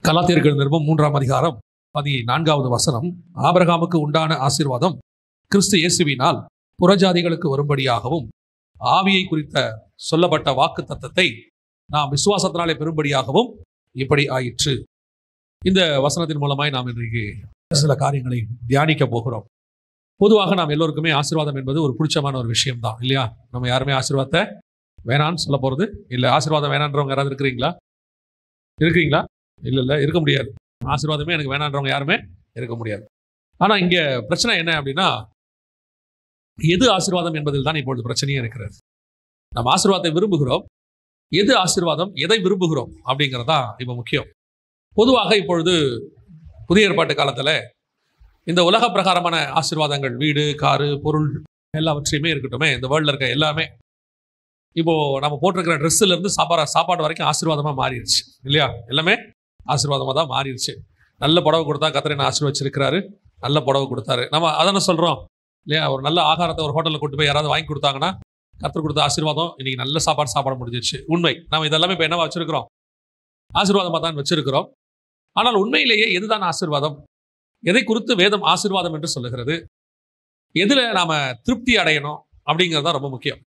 கலாத்தியர்கள் நிருபம் 3ஆம் அதிகாரம் 14வது வசனம். ஆபிரகாமுக்கு உண்டான ஆசீர்வாதம் கிறிஸ்து இயேசுவினால் புறஜாதிகளுக்கு வரும்படியாகவும் ஆவியை குறித்த சொல்லப்பட்ட வாக்கு தத்தத்தை நாம் விசுவாசத்தினாலே பெறும்படியாகவும் இப்படி ஆயிற்று. இந்த வசனத்தின் மூலமாய் நாம் இன்றைக்கு சில காரியங்களை தியானிக்க போகிறோம். பொதுவாக நாம் எல்லோருக்குமே ஆசீர்வாதம் என்பது ஒரு பிடிச்சமான ஒரு விஷயம் தான், இல்லையா? நம்ம யாருமே ஆசீர்வாதத்தை வேணான்னு சொல்ல போறது இல்லை. ஆசீர்வாதம் வேணான்றவங்க யாராவது இருக்கிறீங்களா? இல்லை, இருக்க முடியாது. ஆசீர்வாதமே எனக்கு வேணான்றவங்க யாருமே இருக்க முடியாது. ஆனால் இங்கே பிரச்சனை என்ன அப்படின்னா, எது ஆசீர்வாதம் என்பதில் தான் இப்பொழுது பிரச்சனையே இருக்கிறது. நம்ம ஆசீர்வாதத்தை விரும்புகிறோம், எது ஆசீர்வாதம், எதை விரும்புகிறோம் அப்படிங்கிறதா இப்போ முக்கியம். பொதுவாக இப்பொழுது புதிய ஏற்பாட்டு காலத்தில் இந்த உலக பிரகாரமான ஆசீர்வாதங்கள், வீடு, காரு, பொருள் எல்லாவற்றையுமே இருக்கட்டுமே, இந்த வேர்ல்டில் இருக்க எல்லாமே இப்போ நம்ம போட்டிருக்கிற ட்ரெஸ்ஸுல இருந்து சாப்பாடு வரைக்கும் ஆசீர்வாதமாக மாறிடுச்சு, இல்லையா? எல்லாமே ஆசீர்வாதமாக தான் மாறிடுச்சு. நல்ல புடவை கொடுத்தா கர்த்தர் என்ன ஆசீர்வச்சிருக்கிறாரு, நல்ல புடவை கொடுத்தாரு. நம்ம அதான சொல்கிறோம், இல்லையா? ஒரு நல்ல ஆகாரத்தை ஒரு ஹோட்டலில் கூட்டு போய் யாராவது வாங்கி கொடுத்தாங்கன்னா கர்த்தர் கொடுத்த ஆசீர்வாதம், இன்னைக்கு நல்ல சாப்பாடு முடிஞ்சிச்சு. உண்மை. நம்ம இதெல்லாமே இப்போ என்னவா வச்சிருக்கிறோம்? ஆசீர்வாதமாக தான் வச்சிருக்கிறோம். ஆனால் உண்மையிலேயே எதுதான் ஆசீர்வாதம்? எதை குறித்து வேதம் ஆசீர்வாதம் என்று சொல்லுகிறது? எதில் நாம் திருப்தி அடையணும் அப்படிங்கிறது தான் ரொம்ப முக்கியம்.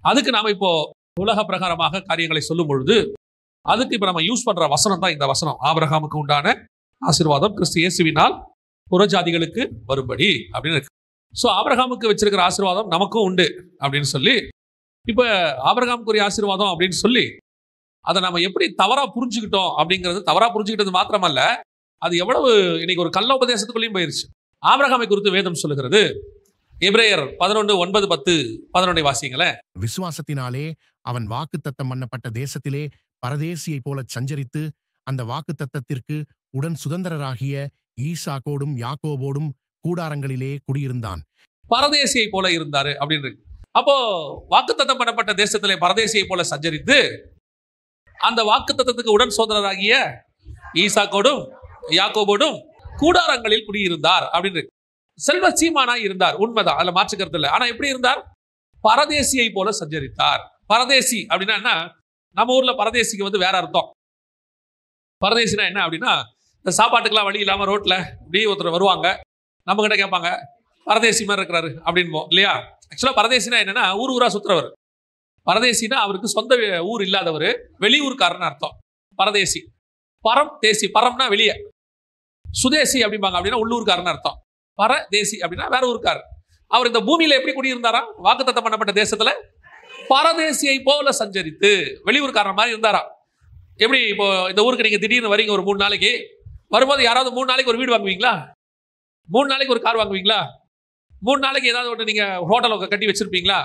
அதுக்கு நாம் இப்போ உலக பிரகாரமாக காரியங்களை சொல்லும் பொழுது அதுக்கு இப்போ நம்ம யூஸ் பண்ற வசனம் தான் இந்த வசனம். ஆபிரகாமுக்கு உண்டான ஆசீர்வாதம் கிறிஸ்து இயேசுவினால் புறஜாதிகளுக்கு வரும்படி அப்படின்னு இருக்கு. ஸோ ஆபிரகாமுக்கு வச்சிருக்கிற ஆசீர்வாதம் நமக்கும் உண்டு அப்படின்னு சொல்லி, இப்போ ஆபிரகாமுக்குரிய ஆசீர்வாதம் அப்படின்னு சொல்லி அதை நம்ம எப்படி தவறா புரிஞ்சுக்கிட்டோம் அப்படிங்கிறது, தவறா புரிஞ்சுக்கிட்டது மாத்திரமல்ல, அது எவ்வளவு இன்னைக்கு ஒரு கள்ள உபதேசத்துக்குள்ளேயும் போயிருச்சு. ஆபிரகாமை குறித்து வேதம் சொல்லுகிறது. எபிரேயர் 11:9-10 வாசிங்களேன். விசுவாசத்தினாலே அவன் வாக்குத்தத்தம் பண்ணப்பட்ட தேசத்திலே பரதேசியை போல சஞ்சரித்து அந்த வாக்குத்தத்தத்திற்கு உடன் சுதந்திரராகிய ஈசாக்கோடும் யாக்கோபோடும் கூடாரங்களிலே குடியிருந்தான். பரதேசியை போல இருந்தாரு அப்படின்னு இருக்கு. அப்போ வாக்குத்தத்தம் பண்ணப்பட்ட தேசத்திலே பரதேசியை போல சஞ்சரித்து அந்த வாக்குத்தத்தத்துக்கு உடன் சுதந்திரராகிய ஈசாக்கோடும் யாக்கோபோடும் கூடாரங்களில் குடியிருந்தார் அப்படின்னு இருக்கு. செல்வ சீமானா இருந்தார், உண்மைதான், அதுல மாற்றுக்கிறது இல்லை. ஆனா எப்படி இருந்தார்? பரதேசியை போல சஞ்சரித்தார். பரதேசி அப்படின்னா என்ன? நம்ம ஊர்ல பரதேசிக்கு வந்து வேற அர்த்தம். பரதேசினா என்ன அப்படின்னா, இந்த சாப்பாட்டுக்கெல்லாம் வழி இல்லாம ரோட்ல இப்படி ஒருத்தர் வருவாங்க, நம்ம கிட்ட கேட்பாங்க, பரதேசி மாதிரி இருக்கிறாரு அப்படின்போம், இல்லையா? ஆக்சுவலா பரதேசினா என்னன்னா, ஊரா சுத்துறவர். பரதேசினா அவருக்கு சொந்த ஊர் இல்லாதவர், வெளியூர்காரன்னு அர்த்தம் பரதேசி. பரம் தேசி, பரம்னா வெளியே, சுதேசி அப்படிம்பாங்க, அப்படின்னா உள்ளூர்காரன்னு அர்த்தம். பரதேசி அப்படின்னா வேற ஊருக்கார். அவர் இந்த பூமியில எப்படி குடியிருந்தாராம்? வாக்குத்தத்தம் பண்ணப்பட்ட தேசத்துல பரதேசியை போல சஞ்சரித்து வெளியூர்காரன் மாதிரி இருந்தாராம். எப்படி இப்போ இந்த ஊருக்கு நீங்க திடீர்னு வரீங்க, ஒரு 3 நாளைக்கு வரும்போது யாராவது 3 நாளைக்கு ஒரு வீடு வாங்குவீங்களா? 3 நாளைக்கு ஒரு கார் வாங்குவீங்களா? 3 நாளைக்கு ஏதாவது ஒன்று நீங்க ஹோட்டல் கட்டி வச்சிருப்பீங்களா?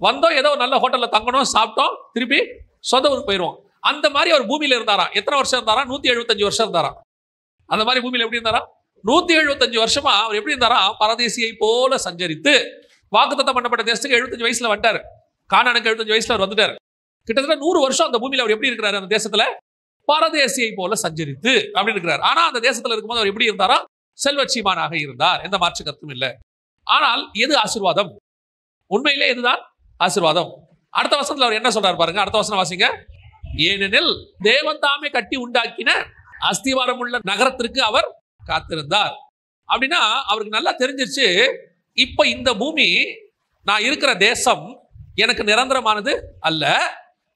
வந்தோம், ஏதோ நல்ல ஹோட்டல்ல தங்கணும், சாப்பிட்டோம், திருப்பி சொந்த ஊருக்கு போயிடுவோம். அந்த மாதிரி அவர் பூமியில இருந்தாராம். எத்தனை வருஷம் இருந்தாராம்? 175 வருஷம் இருந்தாராம். அந்த மாதிரி பூமியில எப்படி இருந்தாராம்? 175 வருஷமா அவர் எப்படி இருந்தாராம்? பரதேசியை போல சஞ்சரித்து வாக்குத்தத்தம் பண்ணப்பட்ட தேசத்துக்கு 75 வயசுல வந்துட்டாரு. கானானுக்கு 75 வயசுல அவர் வந்துட்டார். கிட்டத்தட்ட 100 வருஷம் அந்த பூமியில அவர் எப்படி இருக்கிறாரு? அந்த தேசத்துல பரதேசியை போல சஞ்சரித்து அப்படி இருக்கிறார். ஆனா அந்த தேசத்துல இருக்கும்போது அவர் எப்படி இருந்தாரா? செல்வச்சீமானாக இருந்தார், எந்த மாற்று கருத்தும் இல்லை. ஆனால் எது ஆசீர்வாதம்? உண்மையிலே எதுதான் ஆசீர்வாதம்? அடுத்த வசனத்துல அவர் என்ன சொல்றாரு பாருங்க. அடுத்த வசனம் வாசிங்க. ஏனெனில் தேவன் தாமே கட்டி உண்டாக்கின அஸ்திவாரம் உள்ள நகரத்திற்கு அவர் காத்திருந்தார். அப்படின்னா அவருக்கு நல்லா தெரிஞ்சிருச்சு, இப்ப இந்த பூமி, நான் இருக்கிற தேசம் எனக்கு நிரந்தரமானது அல்ல.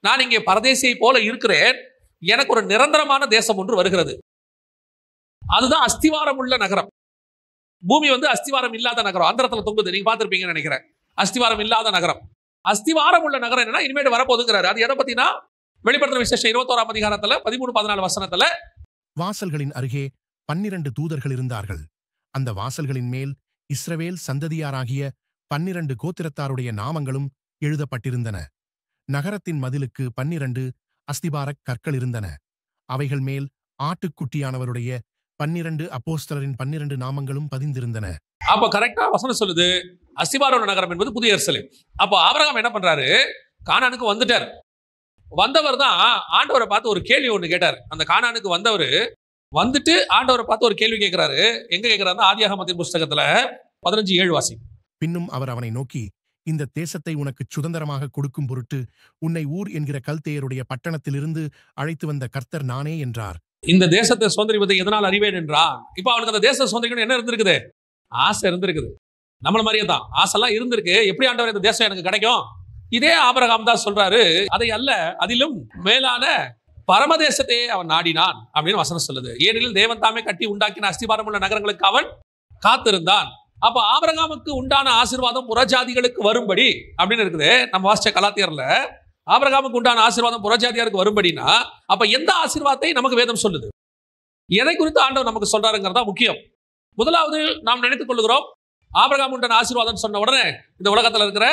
நான் இங்கே பரதேசியை போல இருக்கிறேன். எனக்கு ஒரு நிரந்தரமான தேசம் ஒன்று வருகிறது. அதுதான் அஸ்திவாரம் உள்ள நகரம். பூமி வந்து அஸ்திவாரம் இல்லாத நகரம், அந்தரத்துல தொங்குது. நீங்க பார்த்திருப்பீங்கன்னு நினைக்கிறேன். அஸ்திவாரம் இல்லாத நகரம். அஸ்திவாரம் உள்ள நகரம் என்னன்னா இனிமேல் வரப்போதுங்கிறாரு. அது எதை பத்தினா, வெளிப்படுத்தின விசேஷம் 21ஆம் அதிகாரத்துல 13-14 வசனத்துல, வாசல்களின் அருகே 12 தூதர்கள் இருந்தார்கள். அந்த வாசல்களின் மேல் இஸ்ரவேல் சந்ததியாராகிய 12 கோத்திரத்தாருடைய நாமங்களும் எழுதப்பட்டிருந்தன. நகரத்தின் மதிலுக்கு 12 அஸ்திபாரக் கற்கள் இருந்தன. அவைகள் மேல் ஆட்டுக்குட்டியானவருடைய 12 அப்போஸ்தலரின் 12 நாமங்களும் பதிந்திருந்தன. அப்ப கரெக்டா வசனம் சொல்லுது, அஸ்திபாரம் நகரம் என்பது புதிய எருசலேம். அப்போ ஆபிரகாம் என்ன பண்றாரு? கானானுக்கு வந்துட்டார். வந்தவர் தான் ஆண்டவரை பார்த்து ஒரு கேள்வி ஒண்ணு கேட்டார். அந்த கானானுக்கு வந்தவர் வந்துட்டு ஆண்டவரை பார்த்து ஒரு கேள்வி கேட்கிறாரு. எங்க கேட்கிறாருன்னா, ஆதியாகமத்தின் புஸ்தகத்துல 15:7 வாசி. பின்னும் அவர் அவனை நோக்கி, இந்த தேசத்தை உனக்கு சுதந்திரமாக கொடுக்கும் பொருட்டு உன்னை ஊர் என்கிற கல்தேயருடைய பட்டணத்திலிருந்து அழைத்து வந்த கர்த்தர் நானே என்றார். இந்த தேசத்தை சுதந்திரிப்பதை எதனால் அறிவேன் என்றான். இப்ப அவனுக்கு அந்த தேசத்தை சுதந்திரிக்கணும் என்ன இருந்திருக்குது? ஆசை இருந்திருக்குது. நம்மள மாதிரியே தான் ஆசைலாம் இருந்திருக்கு. எப்படி ஆண்டவர் இந்த தேசம் எனக்கு கிடைக்கும்? இதே ஆபிரகாம் தான் சொல்றாரு, அதை அல்ல அதிலும் மேலான பரமதேசத்தையே அவன் நாடினான் அப்படின்னு வசனம் சொல்லுது. ஏனெனில் தேவன் தாமே கட்டி உண்டாக்கின அஸ்திபாரம் உள்ள நகரங்களுக்கு அவன் காத்திருந்தான். அப்ப ஆபிரகாமுக்கு உண்டான ஆசீர்வாதம் புறஜாதிகளுக்கு வரும்படி அப்படின்னு இருக்குது. நம்ம வாசிச்ச கலாத்தியர்ல ஆபிரகாமுக்கு உண்டான ஆசீர்வாதம் புறஜாதியாருக்கு வரும்படினா அப்ப எந்த ஆசீர்வாதத்தை நமக்கு வேதம் சொல்லுது? எதை குறித்து ஆண்டவர் நமக்கு சொல்றாருங்கிறதா முக்கியம். முதலாவது நாம் நினைத்துக் கொள்கிறோம், ஆபிரகாம் உண்டான ஆசீர்வாதம் சொன்ன உடனே இந்த உலகத்தில் இருக்கிற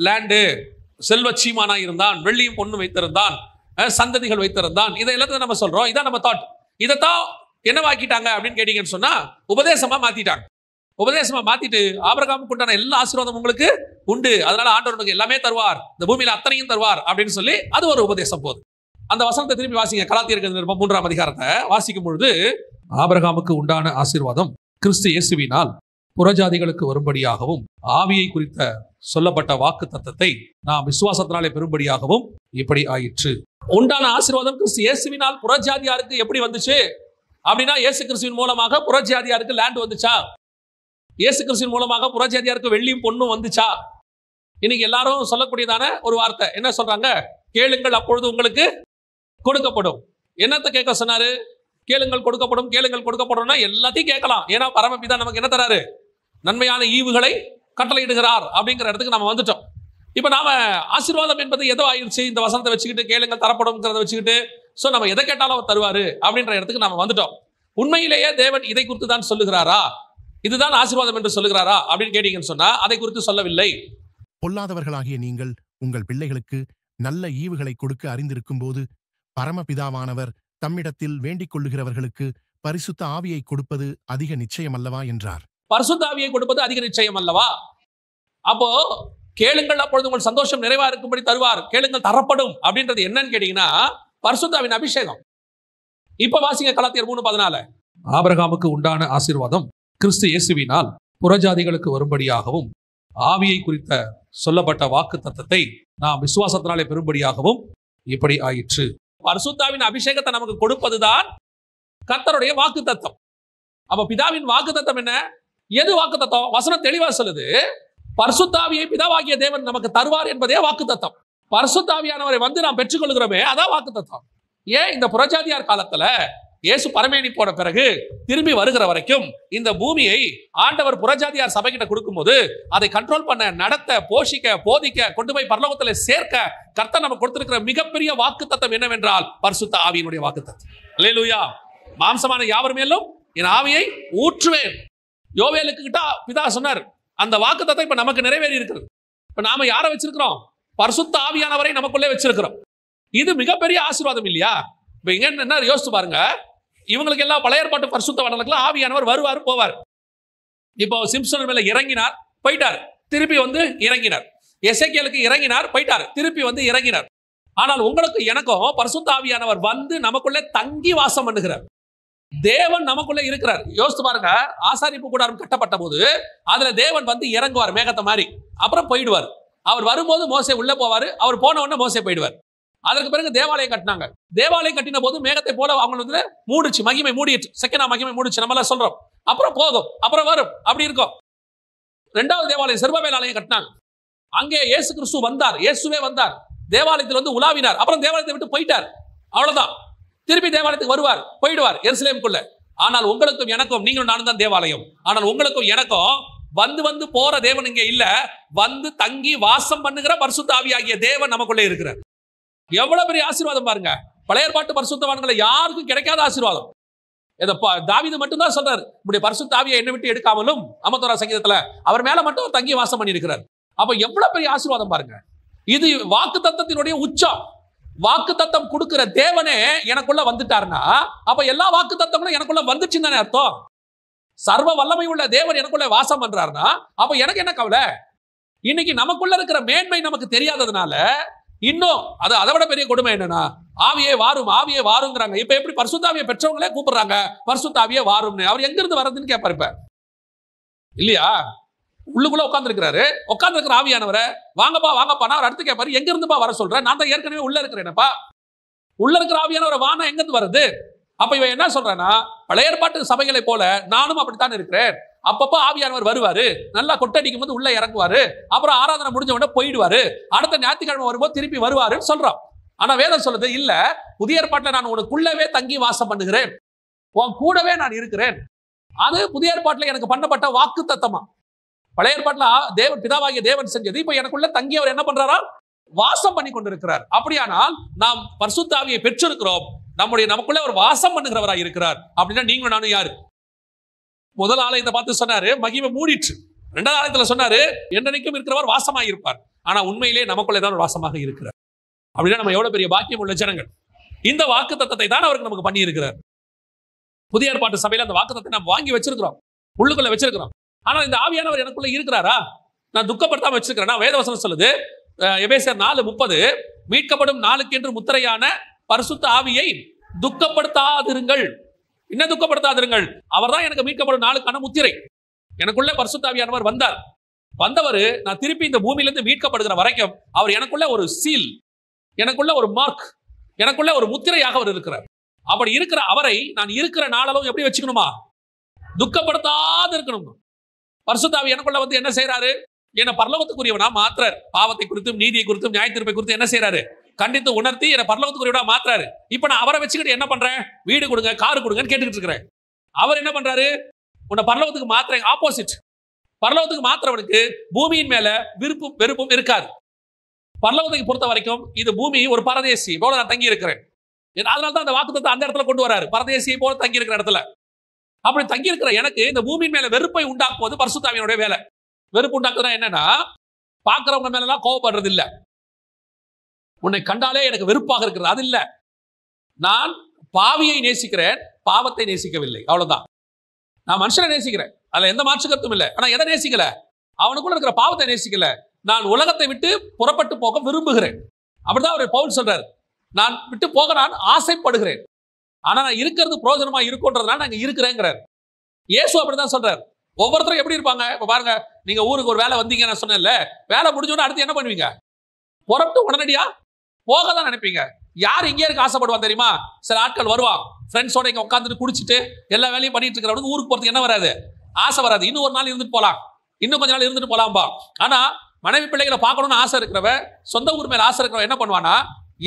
லேண்டு செல்வ சீமானா இருந்தான், வெள்ளியும் பொண்ணும் வைத்திருந்தான், சந்ததிகள் வைத்திருந்தான், இதை எல்லாத்தையும் நம்ம சொல்றோம். இதான் நம்ம தாட். இதைத்தான் என்னவாக்கிட்டாங்க அப்படின்னு கேட்டீங்கன்னு சொன்னா உபதேசமா மாத்திட்டாங்க. உபதேசமா மாத்திட்டு ஆபிரகாமுக்கு உண்டான எல்லா ஆசீர்வாதம் உங்களுக்கு உண்டு, அதனால ஆண்டவர் உங்களுக்கு எல்லாமே தருவார், இந்த பூமியில அத்தனையும் தருவார் அப்படின்னு சொல்லி அது ஒரு உபதேசம் போகுது. அந்த வசனத்தை திருப்பி வாசிங்க. கலாத்தியருக்கு 3ஆம் அதிகாரத்தை வாசிக்கும் பொழுது ஆபிரகாமுக்கு உண்டான ஆசீர்வாதம் கிறிஸ்து இயேசுவினால் புறஜாதிகளுக்கு வரும்படியாகவும் ஆவியை குறித்த சொல்லப்பட்ட வாக்கு தத்தத்தை நாம் விசுவாசத்தினாலே பெறும்படியாகவும் இப்படி ஆயிற்று. உண்டான ஆசீர்வாதம் கிறிஸ்து இயேசுவினால் புறஜாதியாருக்கு எப்படி வந்துச்சு அப்படின்னா, இயேசு கிறிஸ்துவின் மூலமாக புறஜாதியாருக்கு லேண்ட் வந்துச்சா? இயேசு கிறிஸ்துவின் மூலமாக புறஜாதியாருக்கு வெள்ளியும் பொண்ணும் வந்துச்சா? இன்னைக்கு எல்லாரும் சொல்லக்கூடியதான ஒரு வார்த்தை என்ன சொல்றாங்க? கேளுங்கள் அப்பொழுது உங்களுக்கு கொடுக்கப்படும். என்னத்தை கேட்க சொன்னாரு? கேளுங்கள் கொடுக்கப்படும், கேளுங்கள் கொடுக்கப்படும்னா எல்லாத்தையும் கேட்கலாம். ஏன்னா பரமபிதா நமக்கு என்ன தராரு? நன்மையான ஈவுகளை கட்டளையிடுகிறார் அப்படிங்கிற இடத்துக்கு நம்ம வந்துட்டோம். இப்ப நாம ஆசீர்வாதம் என்பது எதோ ஆயிடுச்சு, இந்த வசனத்தை வச்சுக்கிட்டு கேளுங்கள் தரப்படும் வச்சுக்கிட்டு சோ நம்ம எதை கேட்டாலும் அவர் தருவாரு அப்படின்ற இடத்துக்கு நம்ம வந்துட்டோம். உண்மையிலேயே தேவன் இதை குறித்து தான் சொல்லுகிறாரா? இதுதான் ஆசீர்வாதம் என்று சொல்லுகிறாரா அப்படின்னு கேட்டீங்கன்னு சொன்னா அதை குறித்து சொல்லவில்லை. பொல்லாதவர்களாகிய நீங்கள் உங்கள் பிள்ளைகளுக்கு நல்ல ஈவுகளை கொடுக்க அறிந்திருக்கும் போது பரமபிதாவானவர் தம்மிடத்தில் வேண்டிக் கொள்ளுகிறவர்களுக்கு பரிசுத்த ஆவியை கொடுப்பது அதிக நிச்சயம் அல்லவா என்றார். பரிசுத்த ஆவியை கொடுப்பது அதிக நிச்சயம் அல்லவா? அப்போ கேளுங்கள் அப்பொழுது உங்கள் சந்தோஷம் நிறைவா இருக்கும்படி தருவார், கேளுங்கள் தரப்படும் அப்படின்றது என்னன்னு கேட்டீங்கன்னா பரிசுத்த ஆவியின் அபிஷேகம். இப்ப வாசிங்க கலாத்தியர் 3:14. ஆபிரகாமுக்கு உண்டான ஆசீர்வாதம் கிறிஸ்து இயேசுவினால் புறஜாதிகளுக்கு வரும்படியாகவும் ஆவியை குறித்த சொல்லப்பட்ட வாக்கு தத்தத்தை நாம் விசுவாசத்தினாலே பெறும்படியாகவும் இப்படி ஆயிற்று. பரிசுத்தாவின் அபிஷேகத்தை நமக்கு கொடுப்பதுதான் கர்த்தருடைய வாக்கு தத்தம். அப்ப பிதாவின் வாக்கு தத்தம் என்ன? எது வாக்கு தத்தம்? வசனம் தெளிவா சொல்லுது, பரிசுத்தாவியை பிதாவாகிய தேவன் நமக்கு தருவார் என்பதே வாக்கு தத்தம். பரிசுத்தாவியானவரை வந்து நாம் பெற்றுக்கொள்கிறோமே அதான் வாக்கு தத்தம். ஏன் இந்த புறஜாதியார் காலத்துல இயேசு பரமேறி போன பிறகு திரும்பி வருகிற வரைக்கும் இந்த பூமியை ஆண்டவர் புறஜாதியார் சபைகிட்ட கொடுக்கும்போது அதை கண்ட்ரோல் பண்ண, நடத்த, போஷிக்க, போதிக்க, கொண்டு போய் பரலோகத்தில் சேர்க்க கர்த்தர் நமக்கு கொடுத்திருக்கிற மிகப்பெரிய வாக்கு தத்தம் என்னவென்றால் பரிசுத்த ஆவியினுடைய வாக்கு தத்தம். அல்லேலூயா. மாம்சமான யாவர் மேலும் என் ஆவியை ஊற்றுவேன். யோவேலுக்கு கிட்ட பிதா சொன்னார். அந்த வாக்கு தத்தம் இப்ப நமக்கு நிறைவேறி இருக்கிறது. இப்ப நாம யாரை வச்சிருக்கிறோம்? பரிசுத்த ஆவியானவரை நமக்குள்ளே வச்சிருக்கிறோம். இது மிகப்பெரிய ஆசீர்வாதம் இல்லையா? இப்ப இங்க என்ன யோசிச்சு பாருங்க, இவங்களுக்கு எல்லாம் பழைய ஏற்பாட்டு பரிசுத்தவான்களுக்கு ஆவியானவர் வருவார் போவார். இப்போ சிம்சன் மேல இறங்கினார், போயிட்டார், திருப்பி வந்து இறங்கினார். எசேக்கியேலுக்கு இறங்கினார், போயிட்டார், திருப்பி வந்து இறங்கினார். ஆனால் உங்களுக்கு எனக்கும் பரிசுத்த ஆவியானவர் வந்து நமக்குள்ளே தங்கி வாசம் பண்ணுகிறார். தேவன் நமக்குள்ளே இருக்கிறார். யோசித்து பாருங்க, ஆசாரிப்பு கூடாரம் கட்டப்பட்ட போது அதுல தேவன் வந்து இறங்குவார் மேகத்தை மாதிரி, அப்புறம் போயிடுவார். அவர் வரும்போது மோசே உள்ள போவாரு, அவர் போன உடனே மோசே போயிடுவார். அதற்கு பிறகு தேவாலயம் கட்டினாங்க. தேவாலயம் கட்டின போது மேகத்தை போல அவங்க வந்து மூடிச்சு, மகிமை மூடிச்சு, செகண்ட் மகிமை மூடிச்சு, நம்ம எல்லாம் சொல்றோம். அப்புறம் போகும், அப்புறம் வரும், அப்படி இருக்கும். இரண்டாவது தேவாலயம் செருபாபேல் ஆலயம் கட்டினாங்க. அங்கே இயேசு கிறிஸ்து வந்தார், இயேசுவே வந்தார், தேவாலயத்தில் வந்து உலாவினார், அப்புறம் தேவாலயத்தை விட்டு போயிட்டார். அவ்வளவுதான். திருப்பி தேவாலயத்துக்கு வருவார், போயிடுவார் எருசலேமுக்குள்ள. ஆனால் உங்களுக்கும் எனக்கும், நீங்களும் நானும் தான் தேவாலயம். ஆனால் உங்களுக்கும் எனக்கும் வந்து வந்து போற தேவன் இங்கே இல்ல, வந்து தங்கி வாசம் பண்ணுகிற பரிசுத்த ஆவியாகிய தேவன் நமக்குள்ளே இருக்கிறார். எவ்வளவு பெரிய ஆசீர்வாதம் பாருங்க. பழைய ஏற்பாட்டு பரிசுத்தவான்களை யாருக்கும் கிடைக்காத ஆசீர்வாதம். தாவீது மட்டும்தான் சொல்றாரு, இப்படி பரிசுத்த ஆவியை என்னை விட்டு எடுக்காமலும், 51 சங்கீதத்துல அவர் மேல மட்டும் தங்கி வாசம் பண்ணி இருக்கிறார். அப்ப எவ்வளவு பெரிய ஆசீர்வாதம் பாருங்க. இது வாக்கு தத்தத்தினுடைய உச்சம். வாக்கு தத்தம் கொடுக்கிற தேவனே எனக்குள்ள வந்துட்டாருன்னா அப்ப எல்லா வாக்கு தத்தங்களும் எனக்குள்ள வந்துச்சுன்னு தானே அர்த்தம். சர்வ வல்லமை உள்ள தேவன் எனக்குள்ள வாசம் பண்றாருன்னா அப்ப எனக்கு என்ன கவலை? இன்னைக்கு நமக்குள்ள இருக்கிற மேன்மை நமக்கு தெரியாததுனால இன்னும் அது அதை விட பெரிய கொடுமை என்னன்னா, ஆவியே வாரும், ஆவியே வாருங்கிறாங்க. இப்ப எப்படி பரிசுத்த ஆவியை பெற்றவங்களே கூப்பிடுறாங்க பரிசுத்த ஆவியே வாரும்னு. அவர் எங்க இருந்து வர்றதுன்னு கேட்பாரு. இப்ப இல்லையா, உள்ளுக்குள்ள உட்கார்ந்துருக்கிறாரு, உட்கார்ந்துருக்கிற ஆவியானவரை வாங்கப்பா வாங்கப்பா அவர் அடுத்து கேட்பாரு, எங்க இருந்துப்பா வர சொல்றேன், நான் தான் ஏற்கனவே உள்ள இருக்கிறேன்ப்பா. உள்ள இருக்கிற ஆவியானவரை வானா எங்க இருந்து வருது? அப்ப இவன் என்ன சொல்றான்னா, பழைய ஏற்பாட்டு சபைகளை போல நானும் அப்படித்தான் இருக்கிறேன். அப்பப்ப ஆவியானவர் வருவாரு, நல்லா கொட்டடிக்கும் போது உள்ள இறங்குவாரு, அப்புறம் ஆராதனை முடிஞ்ச உடனே போயிடுவாரு, அடுத்த ஞாயிற்றுக்கிழமை வரும்போது திருப்பி வருவாருன்னு சொல்றான். ஆனா வேதம் சொல்லுது, இல்ல, புதிய ஏற்பாட்டில் நான் உனக்குள்ளவே தங்கி வாசம் பண்ணுகிறேன், உன் கூடவே நான் இருக்கிறேன். அது புதிய ஏற்பாட்டில் எனக்கு பண்ணப்பட்ட வாக்கு தத்தமா. பழைய ஏற்பாட்டில் தேவன் பிதாவாகிய தேவன் செஞ்சது இப்ப எனக்குள்ள தங்கி அவர் என்ன பண்றாரா, வாசம் பண்ணி கொண்டிருக்கிறார். அப்படியானால் நாம் பரிசுத்த ஆவியை பெற்றிருக்கிறோம், நமக்குள்ள ஒரு வாசம் பண்ணுகிறவராய் இருக்கிறார். அப்படின்னா நீங்களும் நானும் யாரு? முதல் ஆலயத்தை பார்த்து சொன்னாரு மகிமை மூடிற்று. இரண்டாவது ஆலயத்துல சொன்னாரு என்றைக்கும் இருக்கிறவர் வாசமாக இருப்பார். ஆனா உண்மையிலே நமக்குள்ளே தான் ஒரு வாசமாக இருக்கிறார். அப்படின்னா நம்ம எவ்வளவு பெரிய பாக்கியம் உள்ள ஜனங்கள். இந்த வாக்கு தத்தத்தை தான் அவருக்கு நமக்கு பண்ணி இருக்கிறார். புதிய ஏற்பாட்டு சபையில அந்த வாக்கு தத்தத்தை நம்ம வாங்கி வச்சிருக்கிறோம், உள்ளுக்குள்ள வச்சிருக்கிறோம். ஆனா இந்த ஆவியானவர் எனக்குள்ள இருக்கிறாரா, நான் துக்கப்படுத்தாம வச்சிருக்கிறேன். வேதவசனம் சொல்லுது எபேசியர் 4:30, மீட்கப்படும் நாளுக்கு என்று முத்திரையான பரிசுத்த ஆவியை துக்கப்படுத்தாதிருங்கள். என்ன துக்கப்படுத்தாதிருங்கள்? அவர் தான் எனக்கு மீட்கப்படும் நாளுக்கான முத்திரை. எனக்குள்ள பரிசுத்த ஆவியானவர் வந்தவர் நான் திருப்பி இந்த பூமியிலிருந்து மீட்கப்படுகிற வரைக்கும் அவர் எனக்குள்ள ஒரு சீல், எனக்குள்ள ஒரு மார்க், எனக்குள்ள ஒரு முத்திரையாக அவர் இருக்கிறார். அப்படி இருக்கிற அவரை நான் இருக்கிற நாளளவும் எப்படி வச்சுக்கணுமா, துக்கப்படுத்தாது இருக்கணும். பரிசுத்த ஆவி எனக்குள்ள வந்து என்ன செய்யறாரு, என்ன பரலோகத்துக்குரியவனா மாற்றார். பாவத்தை குறித்தும் நீதியை குறித்தும் நியாய தீர்ப்பை குறித்தும் என்ன செய்யறாரு, கண்டித்து உணர்த்தி என்ன பரலோகத்துக்குரியவனா மாற்றாரு. இப்ப நான் அவரை வச்சுக்கிட்டு என்ன பண்றேன், வீடு கொடுங்க காரு கொடுங்கன்னு கேட்டுக்கிட்டு இருக்கிறேன். அவர் என்ன பண்றாரு, உன்னை பரலோகத்துக்கு மாத்துறேன். ஆப்போசிட், பரலோகத்துக்கு மாத்திரவனுக்கு பூமியின் மேல விருப்பும் வெறுப்பும் இருக்காது. பரலோகத்துக்கு பொறுத்த வரைக்கும் இது பூமி ஒரு பரதேசி போல நான் தங்கி இருக்கிறேன். அதனால்தான் அந்த வாக்குத்தத்தை அந்த இடத்துல கொண்டு வராரு, பரதேசியை போல தங்கி இருக்கிற இடத்துல. அப்படி தங்கி இருக்கிற எனக்கு இந்த பூமியின் மேல வெறுப்பை உண்டாக்குவது பரிசுத்த ஆவியினுடைய வேலை. வெறுப்பு உண்டாக்குறதுனா என்னன்னா, பார்க்கிறவங்க மேல எல்லாம் கோபப்படுறது இல்ல, உன்னை கண்டாலே எனக்கு வெறுப்பாக இருக்கிறது அது இல்ல. நான் பாவியை நேசிக்கிறேன், பாவத்தை நேசிக்கவில்லை, அவ்வளவுதான். நான் மனுஷனை நேசிக்கிறேன், அதுல எந்த மாற்று கருத்தும் இல்லை. ஆனா எதை நேசிக்கல, அவனுக்குள்ள இருக்கிற பாவத்தை நேசிக்கல. நான் உலகத்தை விட்டு புறப்பட்டு போக விரும்புகிறேன். அப்படிதான் அவர் பவுல் சொல்றாரு, நான் விட்டு போக நான் ஆசைப்படுகிறேன், ஆனா நான் இருக்கிறது பிரயோஜனமா இருக்கும்ன்றதுனால நான் இருக்கிறேங்கிறார். இயேசு அப்படிதான் சொல்றாரு. ஒவ்வொருத்தரும் எப்படி இருப்பாங்க, இப்ப பாருங்க, நீங்க ஊருக்கு ஒரு வேலை வந்தீங்க, நான் சொன்னேன்ல, வேலை முடிஞ்சோன்னு அடுத்து என்ன பண்ணுவீங்க, புறப்பட்டு உடனடியா போக தான் நினைப்பீங்க. யார் இங்கே இருக்க ஆசைப்படுவான் தெரியுமா? சில ஆட்கள் வருவான், ஃப்ரெண்ட்ஸோட இங்க உட்காந்துட்டு குடிச்சிட்டு எல்லா வேலையும் பண்ணிட்டு இருக்கிறவனுக்கு ஊருக்கு போறதுக்கு என்ன வராது, ஆசை வராது. இன்னும் ஒரு நாள் இருந்துட்டு போலாம், இன்னும் கொஞ்ச நாள் இருந்துட்டு போலாம்பா. ஆனா மனைவி பிள்ளைகளை பார்க்கணும்னு ஆசை இருக்கிறவ, சொந்த ஊர் மேல ஆசை இருக்கிறவன் என்ன பண்ணுவானா,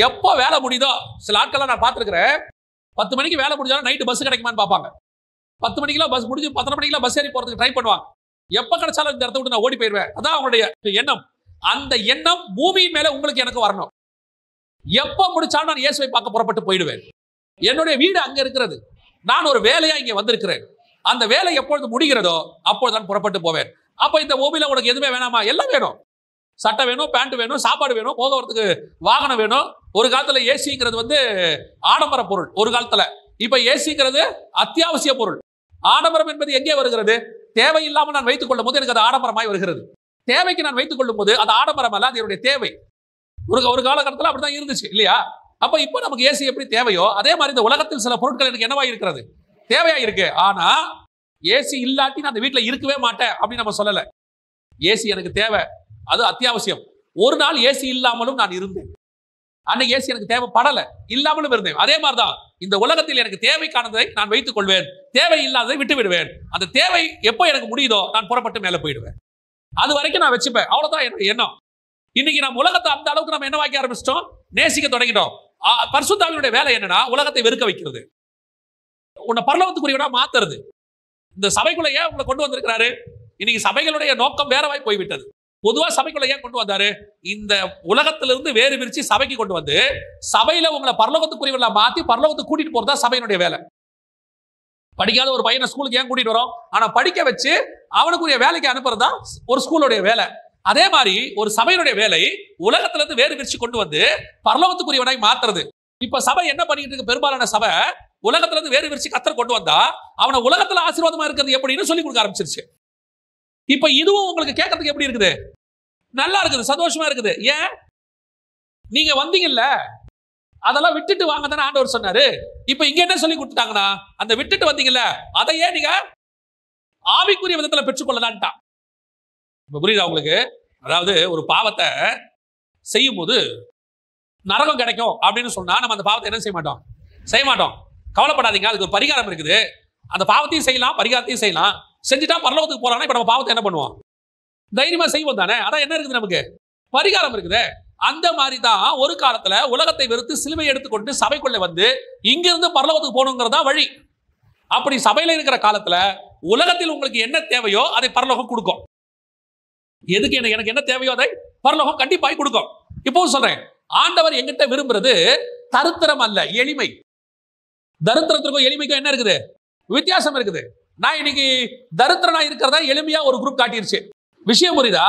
எப்போ வேலை முடியுதோ, சில ஆட்கள் நான் பார்த்துருக்கிறேன், 10 மணிக்கு வேலை முடிஞ்சாலும் நைட்டு பஸ் கிடைக்குமான்னு பார்ப்பாங்க. 10 மணிக்கெல்லாம் பஸ் முடிஞ்சு 10 மணிக்கெல்லாம் பஸ் ஏறி போறதுக்கு ட்ரை பண்ணுவாங்க. எப்ப கிடைச்சாலும் இந்த இடத்த விட்டு நான் ஓடி போயிடுவேன். அதான் அவங்களுடைய எண்ணம். அந்த எண்ணம் பூமியின் மேல உங்களுக்கு எனக்கு வரணும். எப்ப முடிச்சாலும் நான் இயேசுவை பார்க்க புறப்பட்டு போயிடுவேன். என்னுடைய வீடு அங்க இருக்கிறது, நான் ஒரு வேலையா இங்க வந்திருக்கிறேன். அந்த வேலை எப்பொழுது முடிகிறதோ அப்பொழுது நான் புறப்பட்டு போவேன். அப்ப இந்த பூமியில உனக்கு எதுவுமே வேணாமா, எல்லாம் வேணும். சட்டை வேணும், பேண்ட் வேணும், சாப்பாடு வேணும், போக வரதுக்கு வாகனம் வேணும். ஒரு காலத்துல ஏசிங்கிறது வந்து ஆடம்பர பொருள், ஒரு காலத்துல. இப்ப ஏசிங்கிறது அத்தியாவசிய பொருள். ஆடம்பரம் என்பது எங்கே வருகிறது, தேவையில்லாமல் நான் வைத்துக் கொள்ளும் போது எனக்கு அது ஆடம்பரமாய் வருகிறது. தேவைக்கு நான் வைத்துக் கொள்ளும் போது அது ஆடம்பரம் அல்ல, அது என்னுடைய தேவை. ஒரு காலகட்டத்தில் அப்படிதான் இருந்துச்சு இல்லையா? அப்ப இப்போ நமக்கு ஏசி எப்படி தேவையோ அதே மாதிரி இந்த உலகத்தில் சில பொருட்கள் எனக்கு என்னவா இருக்கிறது, தேவையா இருக்கு. ஆனா ஏசி இல்லாட்டி நான் அந்த வீட்டுல இருக்கவே மாட்டேன் அப்படின்னு நம்ம சொல்லல. ஏசி எனக்கு தேவை, அது அத்தியாவசியம். ஒரு நாள் ஏசி இல்லாமலும் நான் இருந்தேன். அன்னைக்கு ஏசி எனக்கு தேவைப்படல, இல்லாமலும் இருந்தேன். அதே மாதிரிதான் இந்த உலகத்தில் எனக்கு தேவைக்கானதை நான் வைத்துக் கொள்வேன், தேவை இல்லாததை விட்டு விடுவேன். அந்த தேவை எப்போ எனக்கு முடியுதோ நான் புறப்பட்டு மேல போயிடுவேன். அது வரைக்கும் நான் வச்சுப்பேன், அவ்வளவுதான் என்னுடைய எண்ணம். இன்னைக்கு நம்ம உலகத்தை அந்த அளவுக்கு நம்ம என்ன வாக்கி ஆரம்பிச்சிட்டோம், நேசிக்க தொடங்கிட்டோம். பரிசுத்த ஆவியினுடைய வேலை என்னன்னா, உலகத்தை வெறுக்க வைக்கிறது, உன்னை பரலோகத்துக்குரியவனா மாத்துறது. இந்த சபைக்குள்ள ஏன் உங்களை கொண்டு வந்திருக்கிறாரு? இன்னைக்கு சபைகளுடைய நோக்கம் வேறவாய் போய்விட்டது. பொதுவா சபைக்குள்ள ஏன் கொண்டு வந்தாரு, இந்த உலகத்திலிருந்து வேறு பிரிச்சு சபைக்கு கொண்டு வந்து சபையில உங்களை பரலோகத்துக்குரியவர்களா மாத்தி பரலோகத்துக்கு கூட்டிட்டு போறதா சபையினுடைய வேலை. படிக்காத ஒரு பையனை ஸ்கூலுக்கு ஏன் கூட்டிட்டு வரோம், ஆனா படிக்க வச்சு அவனுக்குரிய வேலைக்கு அனுப்புறதா ஒரு ஸ்கூலுடைய வேலை. அதே மாதிரி ஒரு சபையினுடைய வேலை உலகத்துல இருந்து வேறு பிரிச்சு கொண்டு வந்து பரலோகத்துக்குரியவனாய் மாத்துறது. இப்ப சபை என்ன பண்ணிட்டு இருக்கு, பெரும்பாலான சபை உலகத்துல இருந்து வேறு பிரிச்சு கத்தர் கொண்டு வந்தா அவனை உலகத்துல ஆசீர்வாதமா இருக்கிறது எப்படின்னு சொல்லி கொடுக்க ஆரம்பிச்சிருச்சு. இப்ப இதுவும் உங்களுக்கு கேட்கறதுக்கு எப்படி இருக்குது, நல்லா இருக்குது, சந்தோஷமா இருக்குது. ஏன், நீங்க வந்தீங்கல்ல, அதெல்லாம் விட்டுட்டு வாங்க தானே ஆண்டவர் சொன்னாரு. இப்ப இங்க என்ன சொல்லி கொடுத்துட்டாங்கன்னா, அந்த விட்டுட்டு வந்தீங்கல்ல அதையே நீங்க ஆவிக்குரிய விதத்துல பெற்றுக்கொள்ளலான்ட்டான். இப்ப புரியுதா உங்களுக்கு? அதாவது ஒரு பாவத்தை செய்யும் போது நரகம் கிடைக்கும் அப்படின்னு சொன்னா நம்ம அந்த பாவத்தை என்ன செய்ய மாட்டோம், கவலைப்படாதீங்க, அதுக்கு ஒரு பரிகாரம் இருக்குது. அந்த பாவத்தையும் செய்யலாம், பரிகாரத்தையும் செய்யலாம். செஞ்சுட்டா பரலோகத்துக்கு போறாங்கன்னா இப்ப நம்ம பாவத்தை என்ன பண்ணுவோம்? தைரியமா செய்வோம் தானே. அதான் என்ன இருக்குது, நமக்கு பரிகாரம் இருக்குது. அந்த மாதிரி தான் ஒரு காலத்துல உலகத்தை வெறுத்து சிலுவை எடுத்துக்கொண்டு சபைக்குள்ள வந்து இங்கிருந்து பரலோகத்துக்கு போகணுங்கிறதா வழி. அப்படி சபையில இருக்கிற காலத்துல உலகத்தில் உங்களுக்கு என்ன தேவையோ அதை பரலோகம் கொடுக்கும். எதுக்கு எனக்கு என்ன தேவையோ அதை பரலோகம் கண்டிப்பாய் கொடுக்கும். இப்போ சொல்றேன், ஆண்டவர் எங்கிட்ட விரும்புறது தரித்திரம் அல்ல, எளிமை. தரித்திரத்திற்கும் எளிமைக்கும் என்ன இருக்குது? வித்தியாசம் இருக்குது. நான் இன்னைக்கு தரித்திரனா இருக்கிறதா எளிமையா ஒரு குரூப் காட்டிருச்சு. விஷயம் புரியுதா?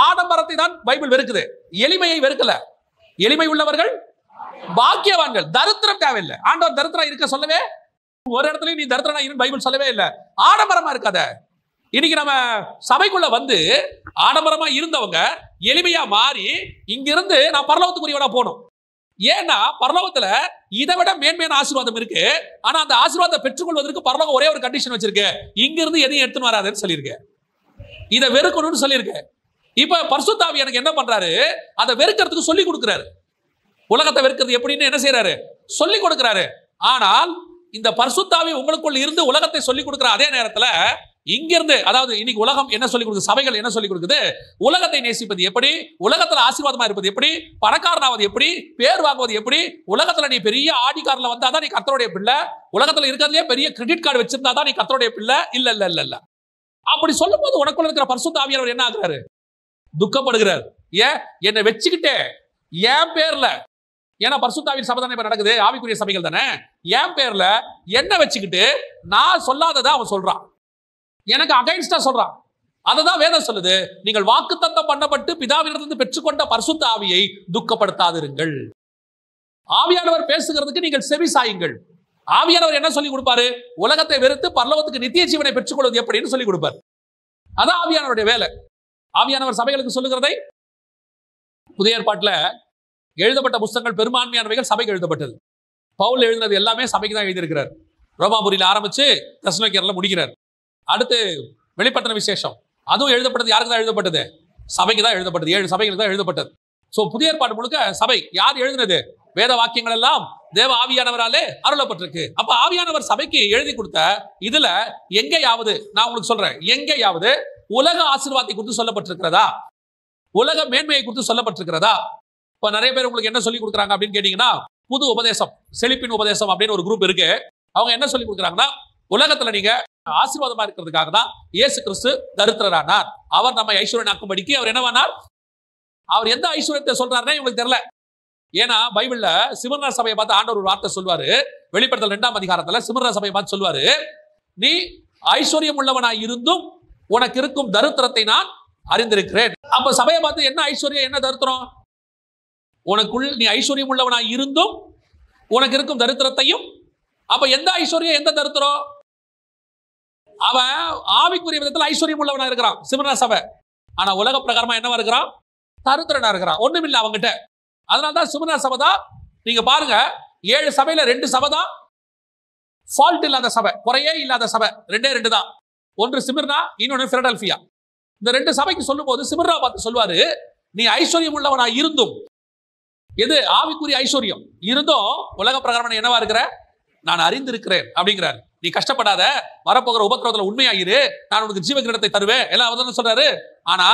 ஆடம்பரத்தை தான் பைபிள் வெறுக்குது, எளிமையை வெறுக்கல. எளிமை உள்ளவர்கள் பாக்கியவான்கள். தரித்திரம் தேவையில்லை. ஆண்டவர் தரித்திரம் இருக்க சொல்லவே ஒரு இடத்துல நீ தரித்திரனா இரு பைபிள் சொல்லவே இல்லை. ஆடம்பரமா இருக்காத. இன்னைக்கு நம்ம சபைக்குள்ள வந்து ஆடம்பரமா இருந்தவங்க எளிமையா மாறி இங்கிருந்து நான் பரலோகத்துக்குரியவனா போகணும். ஏன்னா பரலோகத்துல இதை விட மேன்மையான ஆசீர்வாதம் இருக்கு. ஆனா அந்த ஆசீர்வாதத்தை பெற்றுக்கொள்வதற்கு பரலோகம் ஒரே ஒரு கண்டிஷன் வச்சிருக்கு, இங்கிருந்து எதையும் எடுத்துன்னு வராதுன்னு சொல்லியிருக்கு. இதை வெறுக்கணும்னு சொல்லியிருக்கு. இப்ப பரிசுத்த ஆவி எனக்கு என்ன பண்றாரு? அதை வெறுக்கிறதுக்கு சொல்லி கொடுக்கிறாரு. உலகத்தை வெறுக்கிறது எப்படின்னு என்ன செய்யறாரு? சொல்லி கொடுக்கிறாரு. ஆனால் இந்த பரிசுத்த ஆவி உங்களுக்குள்ள இருந்து உலகத்தை சொல்லி கொடுக்கிற அதே நேரத்துல இங்கிருந்து, அதாவது இன்னைக்கு உலகம் என்ன சொல்லி கொடுக்குது, சபைகள் என்ன சொல்லி கொடுக்குது? உலகத்தை நேசிப்பது எப்படி, உலகத்துல ஆசீர்வாதமா இருப்பது எப்படி, பணக்காரனாவது எப்படி, பேர் வாங்குவது எப்படி, உலகத்துல நீ பெரிய ஆடி கார்ல வந்தாதான் நீ கர்த்தருடைய பிள்ளை, உலகத்துல இருக்கிறதுலே பெரிய கிரெடிட் கார்டு வச்சிருந்தாதான் நீ கர்த்தருடைய பிள்ளை. இல்ல இல்ல இல்ல இல்ல. அப்படி சொல்லும் போது உனக்குள்ள இருக்கிற பரிசுத்த ஆவியானவர் என்ன ஆகுறாரு? துக்கப்படுகிறார். ஏன் என்னை வச்சுக்கிட்டே என் பேர்ல, ஏன்னா பரிசுத்த ஆவியின் சபை தானே இப்ப நடக்குது, ஆவிக்குரிய சபைகள் தானே, என் பேர்ல என்ன வச்சுக்கிட்டு நான் சொல்லாததா அவன் சொல்றான், எனக்கு அகைன்ஸ்டா சொல்றான். அததான் வேதம் சொல்லுது, நீங்கள் வாக்குத்தத்தம் பண்ணப்பட்டு பிதாவிலிருந்து பெற்றுக்கொண்ட பரிசுத்த ஆவியை துக்கப்படுத்தாதிருங்கள். ஆவியானவர் பேசுகிறதுக்கு நீங்கள் செவி சாயுங்கள். ஆவியானவர் என்ன சொல்லி கொடுப்பாரு? உலகத்தை வெறுத்து பரலோகத்துக்கு நித்திய ஜீவனை பெற்றுக்கொள்வது எப்படின்னு சொல்லி கொடுப்பார். அதான் ஆவியானவருடைய வேலை. ஆவியானவர் சபைகளுக்கு சொல்லுகிறதை, புதிய ஏற்பாட்டுல எழுதப்பட்ட புத்தகங்கள் பெரும்பான்மையானவைகள் சபைக்கு எழுதப்பட்டது. பவுல் எழுதினது எல்லாமே சபைக்கு தான் எழுதியிருக்கிறார். ரோமாபுரியில ஆரம்பிச்சு தெசலோனிக்கேயர்ல முடிக்கிறார். அடுத்து வெளிப்படுத்தின விசேஷம், அதுவும் எழுதப்பட்டது யாருக்கு தான் எழுதப்பட்டது? சபைக்கு தான் எழுதப்பட்டது. 7 சபைகளுக்கு தான் எழுதப்பட்டது. சோ புதிய ஏற்பாடு முழுக்க சபை. யார் எழுதினது? வேத வாக்கியங்கள் எல்லாம் தேவ ஆவியானவராலே அருளப்பட்டிருக்கு. அப்ப ஆவியானவர் சபைக்கு எழுதி கொடுத்த இதுல எங்கேயாவது, நான் உங்களுக்கு சொல்றேன், எங்கேயாவது உலக ஆசீர்வாதத்தை குறித்து சொல்லப்பட்டிருக்கிறதா? உலக மேன்மையை குறித்து சொல்லப்பட்டிருக்கிறதா? இப்ப நிறைய பேர் உங்களுக்கு என்ன சொல்லி கொடுக்குறாங்க அப்படின்னு கேட்டீங்கன்னா, புது உபதேசம், செழிப்பின் உபதேசம் அப்படின்னு ஒரு குரூப் இருக்கு. அவங்க என்ன சொல்லி கொடுக்குறாங்கன்னா, உலகத்துல நீங்க ஆசீர்வாதமா இருக்கிறதுக்காக தான் இயேசு கிறிஸ்து தரித்திரரானார். அவர் நம்ம ஐஸ்வர்யனாக்கும்படிக்கு அவர் என்னவானார்? அவர் எந்த ஐஸ்வர்யத்தை சொல்றாருன்னா இவங்களுக்கு தெரியல. ஏன்னா பைபிள்ல சிமர்னா சபையை பார்த்து ஆண்டவர் ஒரு வார்த்தை சொல்வாரு. வெளிப்படுத்தல் 2ஆம் அதிகாரத்துல சிமர்னா சபையை பார்த்து சொல்வாரு, நீ ஐஸ்வர்யம் உள்ளவனாய் இருந்தும் உனக்கு இருக்கும் தரித்திரத்தை நான் அறிந்திருக்கிறேன். அப்ப சபையை பார்த்து என்ன ஐஸ்வர்யம், என்ன தரித்திரம்? உனக்குள் நீ ஐஸ்வர்யம் உள்ளவனாய் இருந்தும் உனக்கு இருக்கும் தரித்திரத்தையும். அப்ப எந்த ஐஸ்வர்யம், எந்த தரித்திரம்? அவன் ஆவிக்குரிய விதத்தில் ஐஸ்வர்யம் உள்ளவனா இருக்கிறான் சிமர்னா சபை. ஆனா உலக பிரகாரமா என்னவா இருக்கிறான்? தரித்திரனா இருக்கிறான். ஒண்ணுமில்லை அவங்கிட்ட. அதனால்தான் சிமர்னா சபை தான், நீங்க பாருங்க, 7 சபையில 2 சபை தான் ஃபால்ட் இல்லாத சபை, குறையே இல்லாத சபை. 2 தான். ஒன்று சிமிர்னா, இன்னொன்று பிலடெல்பியா. இந்த 2 சபைக்கு சொல்லும் போது சிமிர்னா பார்த்து சொல்வாரு, நீ ஐஸ்வர்யம் உள்ளவனா இருந்தும், எது ஆவிக்குரிய ஐஸ்வர்யம் இருந்தும் உலக பிரகாரம் என்னவா இருக்கிற? நான் அறிந்திருக்கிறேன் அப்படிங்கிறார். நீ கஷ்டப்படாத, வரப்போகிற உபத்திரவத்துல உண்மையாயிரு, நான் உனக்கு ஜீவ கிரீடத்தை தருவேன், எல்லாம் அவர் சொல்றாரு. ஆனா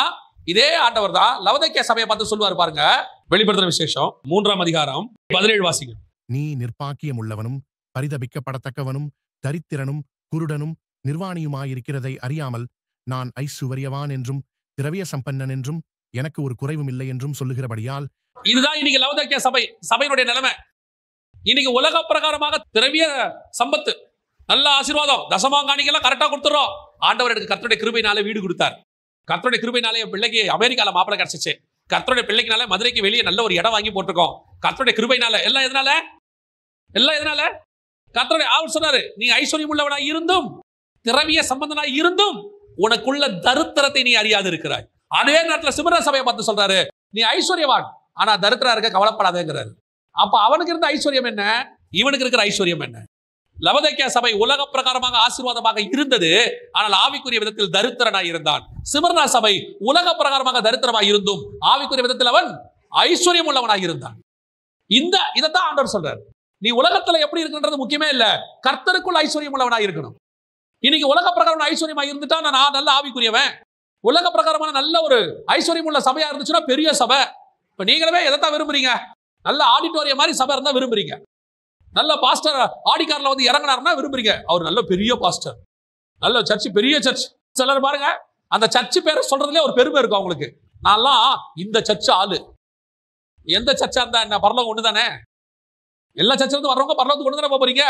இதே ஆண்டவர் தான் லவோதிக்கேயா சபையை பார்த்து சொல்வாரு பாருங்க. வெளிப்படுத்தின விசேஷம் 3ஆம் அதிகாரம் 17 வாசிங்க. நீ நிர்பாக்கியம் உள்ளவனும் பரிதபிக்கப்படத்தக்கவனும் தரித்திரனும் குருடனும் நிர்வாணியுமாயிருக்கிறதை அறியாமல் நான் ஐசுவரியவான் என்றும் திரவிய சம்பன்னன் என்றும் எனக்கு ஒரு குறைவும் இல்லை என்றும் சொல்லுகிறபடியால். இதுதான் இன்னைக்கு லவோதிக்கேயா சபையினுடைய நிலைமை. இன்னைக்கு உலக பிரகாரமாக திரவிய சம்பத்து, நல்ல ஆசீர்வாதம், தசமாங்காணிக்கெல்லாம் கரெக்டா கொடுத்துறோம். ஆண்டவர் எனக்கு கர்த்தருடைய கிருபையினாலே வீடு கொடுத்தார். கர்த்தருடைய கிருபையினாலே என் பிள்ளைக்கு அமெரிக்கால மாப்பிள்ளை கிடைச்சிச்சு. கர்த்தருடைய பிள்ளைக்குனால மதுரைக்கு வெளியே நல்ல ஒரு இடம் வாங்கி போட்டிருக்கோம். கர்த்தருடைய கிருபையினால. எல்லாம் எதனால? கர்த்தருடைய அவர் சொன்னாரு, நீ ஐஸ்வர்யம் உள்ளவனா இருந்தும் திரவிய சம்பந்தனா இருந்தும் உனக்குள்ள தரித்திரத்தை நீ அறியாது இருக்கிறாய். அதே நேரத்தில் சிமர்னா சபையை பார்த்து சொல்றாரு, நீ ஐஸ்வர்யவான் ஆனா தரித்திரா இருக்க கவலைப்படாதேங்கிறாரு. அப்ப அவனுக்கு இருந்த ஐஸ்வர்யம் என்ன, இவனுக்கு இருக்கிற ஐஸ்வர்யம் என்ன? லவோதிக்கேயா சபை உலக பிரகாரமாக ஆசீர்வாதமாக இருந்தது, ஆனால் ஆவிக்குரிய விதத்தில் தரித்திரனாய் இருந்தான். சிமர்னா சபை உலக பிரகாரமாக தரித்திரமாய் இருந்தும் ஆவிக்குரிய விதத்தில் அவன் ஐஸ்வர்யம் உள்ளவனாய் இருந்தான். இதைத்தான் ஆண்டவர் சொல்றார். நீ உலகத்துல எப்படி இருக்குன்றது முக்கியமே இல்ல, கர்த்தருக்குள் ஐஸ்வர்யம் உள்ளவனா இருக்கணும். இன்னைக்கு உலக பிரகாரம் ஐஸ்வர்யமா இருந்துட்டா நான் நல்ல ஆவிக்குரியவன். உலக பிரகாரமான நல்ல ஒரு ஐஸ்வர்யம் உள்ள சபையா இருந்துச்சுன்னா பெரிய சபை. இப்ப நீங்களே எதைத்தான் விரும்புறீங்க? நல்ல ஆடிட்டோரியம் மாதிரி சபை இருந்தா விரும்புறீங்க. நல்ல பாஸ்டர் ஆடிக்கார்ல வந்து இறங்கினாருன்னா விரும்புறீங்க, அவர் நல்ல பெரிய பாஸ்டர், நல்ல சர்ச், பெரிய சர்ச். சிலர் பாருங்க, அந்த சர்ச் பேரை சொல்றதுல ஒரு பெருமை இருக்கும் அவங்களுக்கு. நான்லாம் இந்த சர்ச் ஆளு. எந்த சர்ச்சா இருந்தா என்ன, பரலோகம் ஒண்ணுதானே. எல்லா சர்ச்சில இருந்து வர்றவங்க பரலோகத்துக்கு ஒண்ணு தானே போறீங்க.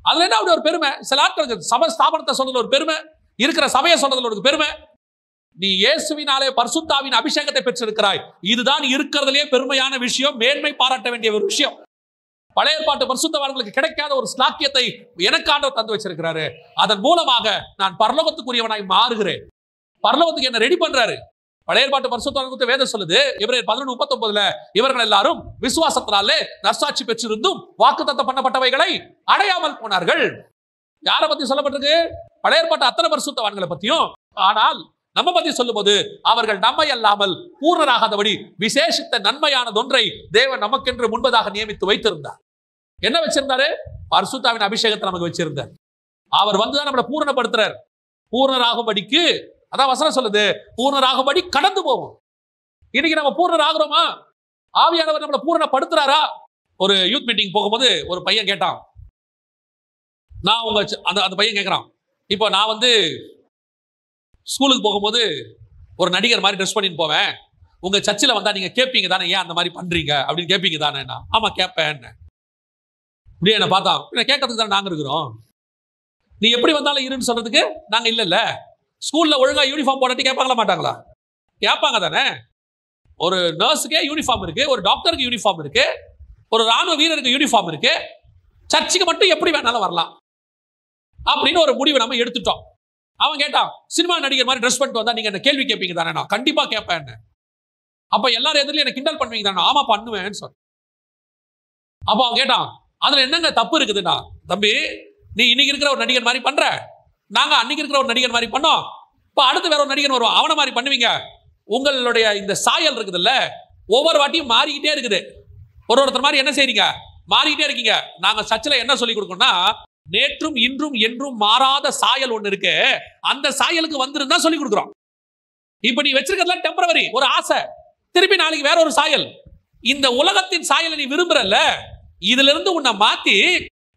அதுல என்ன அப்படி ஒரு பெருமை? சில ஆட்கள் சபை ஸ்தாபனத்தை சொல்றதுல ஒரு பெருமை, இருக்கிற சபையை சொல்றதுல ஒரு பெருமை. நீ இயேசுவினாலே பரிசுத்தாவின் அபிஷேகத்தை பெற்றிருக்கிறாய், இதுதான் இருக்கிறதுலே பெருமையான விஷயம், மேன்மை பாராட்ட வேண்டிய ஒரு விஷயம். பழைய ஏற்பாட்டு பரிசுத்தவான்களுக்கு கிடைக்காத ஒரு ஸ்லாக்கியத்தை எனக்கு ஆண்டவர் தந்து வச்சிருக்கிறாரு. அதன் மூலமாக நான் பரலோகத்துக்குரியவனாய் மாறுகிறேன். பரலோகத்துக்கு என்ன ரெடி பண்றாரு. பழைய ஏற்பாட்டு பரிசுத்தவான்களுக்கு வேதம் சொல்லுது, எபிரேயர் 11:39 இவர்கள் எல்லாரும் விசுவாசத்தினாலே நற்சாட்சி பெற்றிருந்தும் வாக்குத்தத்தம் பண்ணப்பட்டவைகளை அடையாமல் போனார்கள். யாரை பத்தி சொல்லப்பட்டிருக்கு? பழைய ஏற்பாட்டு அத்தனை பரிசுத்தவான்களை பத்தியும். ஆனால் நம்ம பத்தி சொல்லும்போது அவர்கள் நம்மை அல்லாமல் பூர்ணராகாதபடி விசேஷித்த நன்மையானதொன்றை தேவன் நமக்கென்று முன்பதாக நியமித்து வைத்திருந்தார். என்ன வச்சிருந்தாரு? பரிசுத்தாவின் அபிஷேகத்தை நமக்கு வச்சிருந்தார். அவர் வந்துதான் நம்மளை பூரணப்படுத்துறார். பூர்ணராகும்படிக்கு, அதான் வசனம் சொல்லுது, பூர்ணராகும்படி கடந்து போவோம். இன்னைக்கு நம்ம பூர்ணராகிறோமா? ஆவியானவர் நம்மளை பூரணப்படுத்துறாரா? ஒரு யூத் மீட்டிங் போகும்போது ஒரு பையன் கேட்டான், நான் உங்க அந்த பையன் கேட்கிறான், இப்போ நான் வந்து ஸ்கூலுக்கு போகும்போது ஒரு நடிகர் மாதிரி ட்ரெஸ் பண்ணிட்டு போவேன், உங்க சர்ச்சில் வந்தா நீங்க கேட்பீங்க தானே, ஏன் அந்த மாதிரி பண்றீங்க அப்படின்னு கேட்பீங்க தானே? ஆமா கேட்பேன். இப்படியே என்ன பார்த்தா, கேட்கறதுக்கு தானே நாங்க இருக்கிறோம், நீ எப்படி வந்தாலும் இருன்னு சொல்றதுக்கு நாங்க இல்ல. ஸ்கூல்ல ஒழுங்கா யூனிஃபார்ம் போட்டு கேட்பாங்களா மாட்டாங்களா? கேட்பாங்க தானே. ஒரு நர்ஸுக்கே யூனிஃபார்ம் இருக்கு, ஒரு டாக்டருக்கு யூனிஃபார்ம் இருக்கு, ஒரு ராணுவ வீரருக்கு யூனிஃபார்ம் இருக்கு, சர்ச்சுக்கு மட்டும் எப்படி வேணாலும் வரலாம் அப்படின்னு ஒரு முடிவை நம்ம எடுத்துட்டோம். அவன் கேட்டான், சினிமா நடிகர் மாதிரி ட்ரெஸ் பண்ணிட்டு வந்தா நீங்க என்ன கேள்வி கேட்பீங்க தானே? நான் கண்டிப்பா கேட்பேன். அப்ப எல்லாரும் எதிரிலும் என்ன கிண்டல் பண்ணுவீங்க தானே? ஆமா பண்ணுவேன்னு சொன்ன. அப்ப அவன் கேட்டான், அதுல என்னங்க தப்பு இருக்குதுன்னா, தம்பி நீ இன்னைக்கு இருக்கிற ஒரு நடிகர் மாதிரி பண்ற, நாங்க அன்னைக்கு இருக்கிற ஒரு நடிகர் மாதிரி பண்ணோம், இப்ப அடுத்து வேற ஒரு நடிகர் வருவான், அவனை மாதிரி பண்ணுவீங்க. உங்களுடைய இந்த சாயல் இருக்குதுல்ல, ஒவ்வொரு வாட்டியும் மாறிக்கிட்டே இருக்குது. ஒருத்தர் மாதிரி என்ன செய்றீங்க? மாறிக்கிட்டே இருக்கீங்க. நாங்க சர்ச்சில் என்ன சொல்லி கொடுக்கணும்னா, நேற்றும் இன்றும் என்றும் மாறாத சாயல் ஒண்ணு இருக்கு, அந்த சாயலுக்கு வந்துருந்தா சொல்லி கொடுக்குறோம். இப்ப நீ வச்சிருக்கிறதுல டெம்பரவரி ஒரு ஆசை, திருப்பி நாளைக்கு வேற ஒரு சாயல். இந்த உலகத்தின் சாயலை நீ விரும்புறல்ல, இதுல இருந்து உன்னை மாத்தி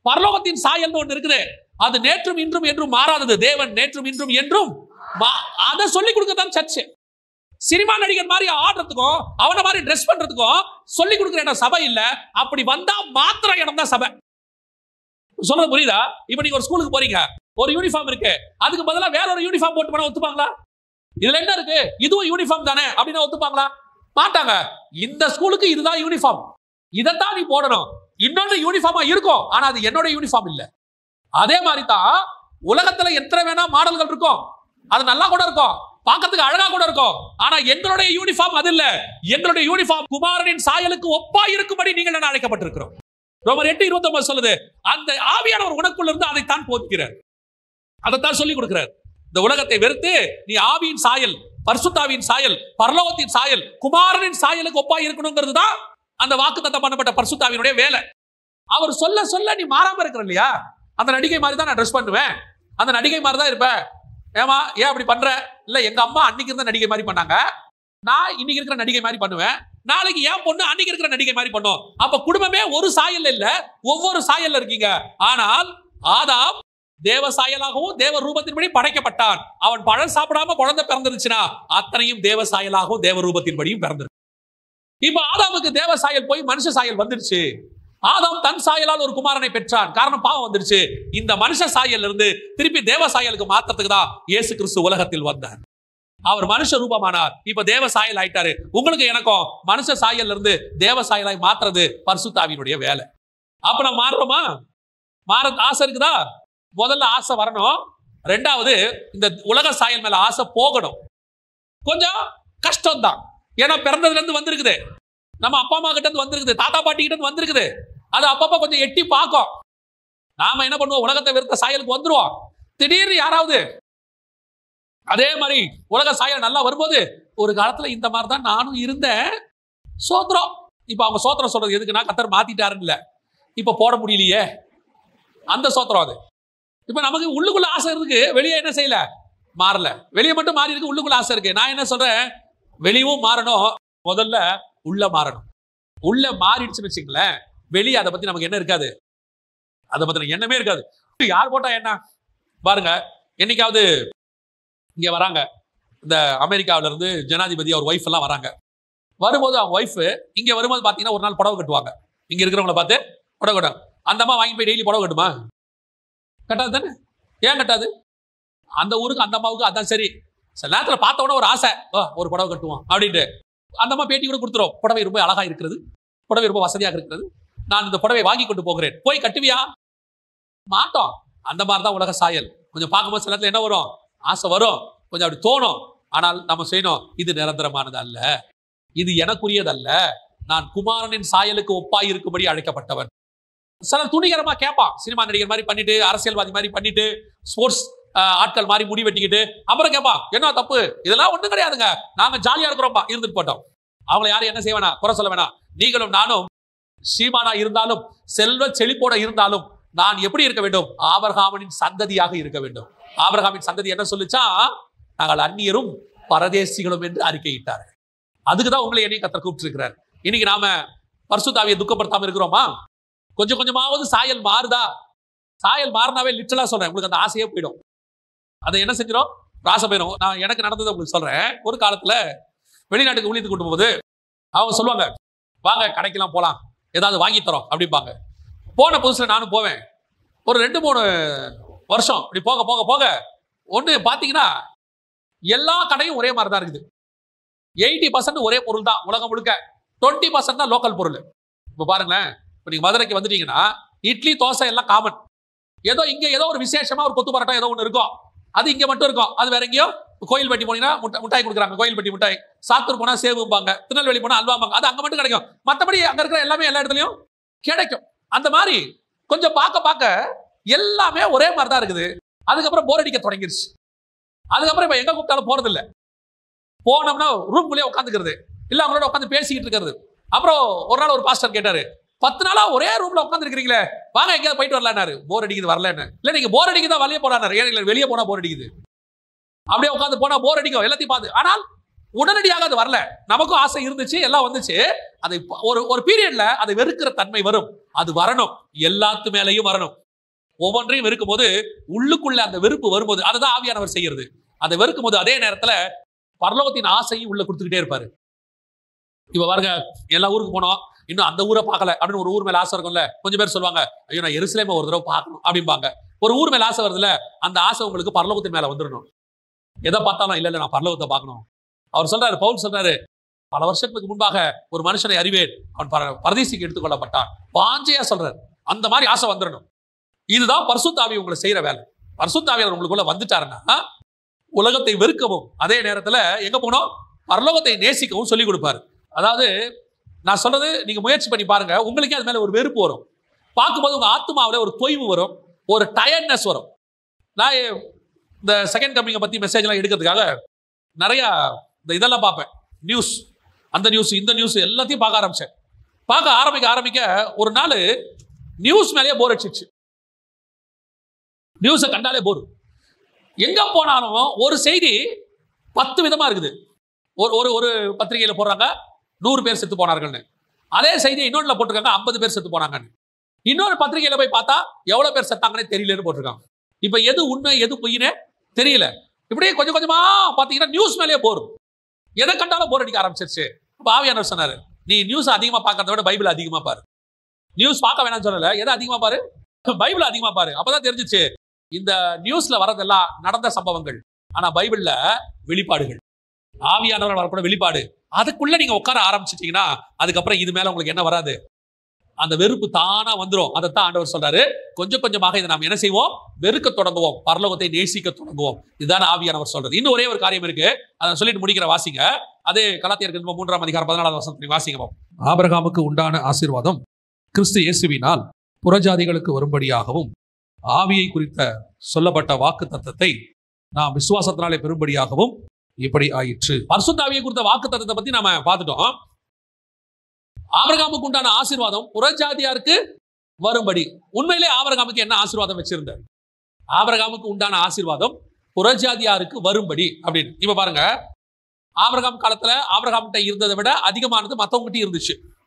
பரலோகத்தின் சாயல் ஒண்ணு இருக்குது, அது நேற்றும் இன்றும் என்றும் மாறாதது. தேவன் நேற்றும் இன்றும் என்றும் அதை சொல்லி கொடுக்கத்தான் சர்ச். சினிமா நடிகர் மாதிரி ஆடுறதுக்கும் அவனை மாதிரி ட்ரெஸ் பண்றதுக்கும் சொல்லி கொடுக்குற இடம் சபை இல்ல. அப்படி வந்தா மாத்திர இடம் தான் சபை. சொல்றது புரியுதா? இப்ப நீங்க ஒரு ஸ்கூலுக்கு போறீங்க, ஒரு யூனிஃபார்ம் இருக்கு, அதுக்கு பதிலா வேற ஒரு யூனிஃபார்ம் போட்டு போனா ஒத்துப்பாங்களா? இதுல என்ன இருக்கு, இதுவும் யூனிஃபார்ம் தானே அப்படின்னா ஒத்துப்பாங்களா? மாட்டாங்க. இந்த ஸ்கூலுக்கு இதுதான் யூனிஃபார்ம், இதைத்தான் நீ போடணும். இன்னொன்று யூனிஃபார்மா இருக்கும், ஆனா அது என்னோட யூனிஃபார்ம் இல்ல. அதே மாதிரி தான் உலகத்துல எத்தனை வேணா மாடல்கள் இருக்கும், அது நல்லா கூட இருக்கும், பார்க்கறதுக்கு அழகா கூட இருக்கும், ஆனா எங்களுடைய யூனிஃபார்ம் அது இல்ல. எங்களுடைய யூனிஃபார்ம் குமாரனின் சாயலுக்கு ஒப்பா இருக்கும்படி நீங்கள் அழைக்கப்பட்டிருக்கிறோம். ரோமர் 8:29 சொல்லுது, அந்த ஆவியானவர் உனக்குள்ள இருந்து அதைத்தான் போதிக்கிறார், அதைத்தான் சொல்லிக் கொடுக்கிறார். இந்த உலகத்தை வெறுத்து நீ ஆவியின் சாயல், பரிசுத்தாவின் சாயல், பரலோகத்தின் சாயல், குமாரனின் சாயலுக்கு ஒப்பா இருக்கணுங்கிறது தான் அந்த வாக்குத்தத்தம் பண்ணப்பட்ட பரிசுத்தாவினுடைய வேலை. அவர் சொல்ல சொல்ல நீ மாறாம இருக்கிற இல்லையா? அந்த நடிகை மாதிரி தான் நான் ட்ரெஸ் பண்ணுவேன், அந்த நடிகை மாதிரி தான் இருப்பேன். ஏமா ஏன் அப்படி பண்ற? இல்ல எங்க அம்மா அன்னைக்கு இருந்த நடிகை மாதிரி பண்ணாங்க, நான் இன்னைக்கு இருக்கிற நடிகை மாதிரி பண்ணுவேன், நாளைக்கு என் பொண்ணு அன்னைக்கு இருக்கிற நடிகை மாதிரி பண்ணும். அப்ப குடும்பமே ஒரு சாயல் இல்ல, ஒவ்வொரு சாயல்ல இருக்கீங்க. ஆனால் ஆதாம் தேவ சாயலாகவும் தேவ ரூபத்தின்படி படைக்கப்பட்டான். அவன் பழம் சாப்பிடாம குழந்தை பிறந்துருச்சுன்னா அத்தனையும் தேவ சாயலாகவும் தேவ ரூபத்தின்படியும் பிறந்திருக்கு. இப்ப ஆதாமுக்கு தேவ சாயல் போய் மனுஷ சாயல் வந்துருச்சு. ஆதாம் தன் சாயலால் ஒரு குமாரனை பெற்றான், காரணம் பாவம் வந்துருச்சு. இந்த மனுஷ சாயல் இருந்து திருப்பி தேவ சாயலுக்கு மாற்றத்துக்கு தான் இயேசு கிறிஸ்து உலகத்தில் வந்தார். அவர் மனுஷ ரூபமானார், இப்ப தேவ சாயல் ஆயிட்டாரு. உங்களுக்கு எனக்கும் மனுஷ சாயல் இருந்து தேவ சாயலாய் மாற்றுறது பரிசுத்தாவியினுடைய வேலை. அப்ப நம்ம மாறுறோமா? மாற ஆசை இருக்குதா? முதல்ல ஆசை வரணும். ரெண்டாவது, இந்த உலக சாயல் மேல ஆசை போகணும். கொஞ்சம் கஷ்டம் தான், ஏன்னா பிறந்ததுல இருந்து வந்திருக்குது, நம்ம அப்பா அம்மா கிட்ட இருந்து வந்திருக்குது, தாத்தா பாட்டி கிட்ட இருந்து வந்திருக்குது. அது அப்பப்ப கொஞ்சம் எட்டி பார்க்கும். நாம என்ன பண்ணுவோம்? உலகத்தை வெறுத்த சாயலுக்கு வந்துருவோம். திடீர்னு யாராவது அதே மாதிரி உலக சாயல் நல்லா வரும்போது, ஒரு காலத்துல இந்த மாதிரி தான் நானும் இருந்தேன், சோத்திரம். இப்ப அவங்க சோத்திரம் சொல்றது எதுக்குன்னா கர்த்தர் மாத்திட்டாருன்னு இல்ல, இப்ப போட முடியலையே, அந்த சோத்திரம் அது. இப்ப நமக்கு உள்ளுக்குள்ள ஆசை இருக்கு, வெளியே என்ன செய்யல, மாறல. வெளியே மட்டும் மாறி இருக்கு, உள்ளுக்குள்ள ஆசை இருக்கு. நான் என்ன சொல்றேன், வெளியும் மாறணும், முதல்ல உள்ள மாறணும். உள்ள மாறிடுச்சுன்னு வச்சுங்களேன், வெளியே அதை பத்தி நமக்கு என்ன இருக்காது, அதை பத்தின எண்ணமே இருக்காது. யார் போட்டா என்ன பாருங்க. என்னைக்காவது இங்க வராங்க, இந்த அமெரிக்காவில இருந்து ஜனாதிபதி அவர் ஒய்ஃப் எல்லாம் வராங்க. வரும்போது அவங்க ஒய்ஃப் இங்க வரும்போது பாத்தீங்கன்னா ஒரு நாள் புடவை கட்டுவாங்க. இங்க இருக்கிறவங்கள பார்த்து புடவை கட்டுவாங்க. அந்த அம்மா வாங்கி போய் டெய்லி புடவை கட்டுமா? கட்டாது தானே. ஏன் கட்டாது? அந்த ஊருக்கு அந்த அம்மாவுக்கு அதான் சரி. சில நேரத்தில் பார்த்த உடனே ஒரு ஆசை, ஒரு புடவை கட்டுவோம் அப்படின்ட்டு அந்த அம்மா பேட்டி கூட கொடுத்துரும். புடவை ரொம்ப அழகா இருக்கிறது, புடவை ரொம்ப வசதியாக இருக்கிறது, நான் இந்த புடவை வாங்கி கொண்டு போகிறேன். போய் கட்டுவியா? மாட்டோம். அந்த மாதிரி தான் உலக சாயல். கொஞ்சம் பார்க்கும்போது சில நேரத்தில் என்ன வரும், ஆசை வரும், கொஞ்சம் அப்படி தோணும். ஆனால் நம்ம செய்யணும், இது நிரந்தரமானது அல்ல, இது எனக்குரியது அல்ல, நான் குமாரனின் சாயலுக்கு ஒப்பாய் இருக்கும்படி அழைக்கப்பட்டவன். சில துணிகரமா கேட்பான், சினிமா நடிகர் மாதிரி பண்ணிட்டு, அரசியல்வாதி மாதிரி பண்ணிட்டு, ஸ்போர்ட்ஸ் ஆட்கள் மாதிரி முடி வெட்டிக்கிட்டு, அப்புறம் கேட்பான், என்ன தப்பு, இதெல்லாம் ஒண்ணும் கிடையாதுங்க, நாங்க ஜாலியா இருக்கிறோம்பா, இருந்துட்டு போட்டோம். அவங்களை யாரும் என்ன செய்ய வேணாம், குறை சொல்ல வேணாம். நீங்களும் நானும் சீமானா இருந்தாலும், செல்வ செழிப்போட இருந்தாலும், நான் எப்படி இருக்க வேண்டும், ஆபிரகாமின் சந்ததியாக இருக்க வேண்டும். ஆபிரகாமின் சந்ததி என்ன சொல்லுச்சா, நாங்கள் அந்நியரும் பரதேசிகளும் என்று அறிக்கையிட்டார். அதுக்குதான் உங்களை என்னையும் கர்த்தர் கூப்பிட்டு இருக்கிறார். இன்னைக்கு நாம பரிசுத்த ஆவியை துக்கப்படுத்தாம இருக்கிறோமா? கொஞ்சம் கொஞ்சமாவது சாயல் மாறுதா? சாயல் மாறினாவே லிட்டரலா சொல்றேன், உங்களுக்கு அந்த ஆசையே போயிடும். அதை என்ன செஞ்சிடும், ஆசை போயிடும். நான் எனக்கு நடந்ததை உங்களுக்கு சொல்றேன். ஒரு காலத்துல வெளிநாட்டுக்கு ஊழியத்துக்கு கூட்டு போகுது, அவங்க சொல்லுவாங்க, வாங்க கடைக்கெல்லாம் போலாம், ஏதாவது வாங்கி தரோம் அப்படிம்பாங்க. போன புதுசுல நானும் போவேன். ஒரு 2-3 வருஷம் இப்படி போக போக போக ஒன்று பார்த்தீங்கன்னா எல்லா கடையும் ஒரே மாதிரி தான் இருக்குது. 80% ஒரே பொருள் தான் உலகம் முழுக்க, 20% தான் லோக்கல் பொருள். இப்போ பாருங்களேன், இப்போ நீங்க மதுரைக்கு வந்துட்டீங்கன்னா இட்லி தோசை எல்லாம் காமன். ஏதோ இங்க ஏதோ ஒரு விசேஷமா ஒரு கொத்து பரோட்டா ஏதோ ஒன்று இருக்கும், அது இங்க மட்டும் இருக்கும். அது வேற எங்கேயோ கோயில்பட்டி போனீங்கன்னா முட்டாய் கொடுக்குறாங்க, கோயில்பட்டி முட்டாய். சாத்தூர் போனா சேவும்பாங்க, திருநெல்வேலி போனா அல்வாம்பாங்க, அது அங்க மட்டும் கிடைக்கும். மற்றபடி அங்க இருக்கிற எல்லாமே எல்லா இடத்துலயும் கிடைக்கும். அந்த மாதிரி கொஞ்சம் பார்க்க பார்க்க எல்லாமே ஒரே மாதிரி தான் இருக்குது. அதுக்கப்புறம் போர் அடிக்க தொடங்கிருச்சு. அதுக்கப்புறம் இப்ப எங்க கூப்பிட்டாலும் போறது இல்லை. போனோம்னா ரூம்குள்ளே உட்காந்துக்கிறது, இல்ல அவங்களோட உட்காந்து பேசிக்கிட்டு இருக்கிறது. அப்புறம் ஒரு நாள் ஒரு பாஸ்டர் கேட்டாரு, 10 நாளா ஒரே ரூம்ல உட்காந்து இருக்கிறீங்களே, வாங்க எங்கேயாவது போயிட்டு வரலான்னாரு. போர் அடிக்குது வரலன்னு. இல்ல நீங்க போர் அடிக்குதா வெளியே போறாரு. ஏன் வெளியே போனா போர் அடிக்குது, அப்படியே உட்காந்து போனா போர் அடிக்கும் எல்லாத்தையும் பார்த்து. ஆனால் உடனடியாக அது வரல. நமக்கும் ஆசை இருந்துச்சு, எல்லாம் வந்துச்சு. அதை ஒரு பீரியட்ல அதை வெறுக்கிற தன்மை வரும். அது வரணும், எல்லாத்து மேலையும் வரணும். ஒவ்வொன்றையும் வெறுக்கும் போது உள்ளுக்குள்ள அந்த வெறுப்பு வரும்போது, அதுதான் ஆவியானவர் செய்யறது. அதை வெறுக்கும் போது அதே நேரத்துல பரலோகத்தின் ஆசையும் உள்ள கொடுத்துக்கிட்டே இருப்பாரு. இப்ப பாருங்க, எல்லா ஊருக்கு போனோம், இன்னும் அந்த ஊரை பார்க்கல அப்படின்னு ஒரு ஊர் மேல ஆசை இருக்கும்ல. கொஞ்சம் பேர் சொல்லுவாங்க, ஐயோ நான் எருசலேமை ஒரு தடவை பார்க்கணும் அப்படிம்பாங்க. ஒரு ஊர் மேல ஆசை வருதுல, அந்த ஆசை உங்களுக்கு பரலோகத்தின் மேல வந்துடணும். எதை பார்த்தாலும் இல்ல நான் பரலோகத்தை பார்க்கணும். அவர் சொல்றாரு, பவுல் சொல்றாரு, பல வருஷத்துக்கு முன்பாக ஒரு மனுஷனை அறிவேன், அவன் பரதேசிக்கு எடுத்துக்கொள்ளப்பட்டான். வாஞ்சையா சொல்றாரு, அந்த மாதிரி ஆசை வந்துடணும். இதுதான் பரிசுத்த ஆவி உங்களை செய்யற வேலை. பரிசுத்த ஆவியானவர் உங்களுக்குள்ள வந்துட்டாருன்னா உலகத்தை வெறுக்கவும், அதே நேரத்துல எங்க போனோம், பரலோகத்தை நேசிக்கவும் சொல்லி கொடுப்பாரு. அதாவது நான் சொல்றது நீங்க முயற்சி பண்ணி பாருங்க, உங்களுக்கே அது மேல ஒரு வெறுப்பு வரும். பார்க்கும்போது உங்க ஆத்மாவில ஒரு தொய்வு வரும், ஒரு டயர்ட்னஸ் வரும். நான் இந்த செகண்ட் கம்மிங்கை பத்தி மெசேஜ் எல்லாம் எடுக்கிறதுக்காக நிறைய இதெல்லாம் பார்ப்பேன், நியூஸ், அந்த நியூஸ் இந்த நியூஸ் எல்லாத்தையும் பார்க்க ஆரம்பிச்சேன். பார்க்க ஆரம்பிக்க ஒரு நாள் நியூஸ் மேலேயே போர் அடிச்சிச்சு. நியூஸை கண்டாலே போர். எங்க போனாலும் ஒரு செய்தி 10 விதமா இருக்குது. ஒரு ஒரு பத்திரிகையில போடுறாங்க 100 பேர் செத்து போனார்கள்னு, அதே செய்தியை இன்னொன்னுல போட்டிருக்காங்க 50 பேர் செத்து போனாங்கன்னு. இன்னொரு பத்திரிகையில போய் பார்த்தா எவ்வளவு பேர் செத்தாங்கன்னே தெரியலன்னு போட்டிருக்காங்க. இப்ப எது உண்மை எது பொய்னே தெரியல. இப்படியே கொஞ்சம் கொஞ்சமா பாத்தீங்கன்னா நியூஸ் மேலேயே போரும். எதை கண்டாலும் போர் அடிக்க ஆரம்பிச்சிருச்சு. ஆவியானவர் சொன்னாரு, நீ நியூஸ் அதிகமா பார்க்கறத விட பைபிள் அதிகமா பாரு. நியூஸ் பார்க்க வேணாம்னு சொல்லல, எதை அதிகமா பாரு, பைபிள் அதிகமா பாரு. அப்பதான் தெரிஞ்சிச்சு, இந்த நியூஸ்ல வரதெல்லாம் நடந்த சம்பவங்கள், ஆனா பைபிள்ல வெளிப்பாடுகள், ஆவியானவர் வரக்கூட வெளிப்பாடு. அதுக்குள்ள நீங்க உட்கார ஆரம்பிச்சிட்டீங்கன்னா அதுக்கப்புறம் இது மேல உங்களுக்கு என்ன வராது, அந்த வெறுப்பு தானா வந்துடும். அதைத்தான் ஆண்டவர் சொல்றாரு, கொஞ்சம் கொஞ்சமாக இதை நாம் என்ன செய்வோம், வெறுக்க தொடங்குவோம், பரலோகத்தை நேசிக்க தொடங்குவோம். இதுதான் ஆவியானவர் சொல்றது. இன்னும் ஒரே ஒரு காரியம் இருக்கு, அதை சொல்லிட்டு முடிக்கிற வாசிங்க. அதே கலாத்தியர்கள் 3ஆம் அதிகாரம் 14ஆவது வசனத்தை வாசிங்க. ஆபிரகாமுக்கு உண்டான ஆசீர்வாதம் கிறிஸ்து இயேசுவினால் புறஜாதிகளுக்கு வரும்படியாகவும், ஆவியை குறித்த சொல்லப்பட்ட வாக்கு தத்தத்தை நாம் விசுவாசத்தினாலே பெறும்படியாகவும் இப்படி ஆயிற்று. பரிசுத்த ஆவியை குறித்த வாக்கு தத்தத்தை பத்தி நாம பார்த்துட்டோம். ஆபிரகாமுக்கு உண்டான ஆசீர்வாதம் புறஜாதியாருக்கு வரும்படி. உண்மையிலே ஆபிரகாமுக்கு என்ன ஆசீர்வாதம் வச்சிருந்தார்? ஆபிரகாமுக்கு உண்டான ஆசீர்வாதம் புறஜாதியாருக்கு வரும்படி அப்படின்னு. இப்ப பாருங்க, ஆபிரகாம் காலத்துல ஆபிரகாம்கிட்ட இருந்ததை விட அதிகமானது மத்தவங்கிட்ட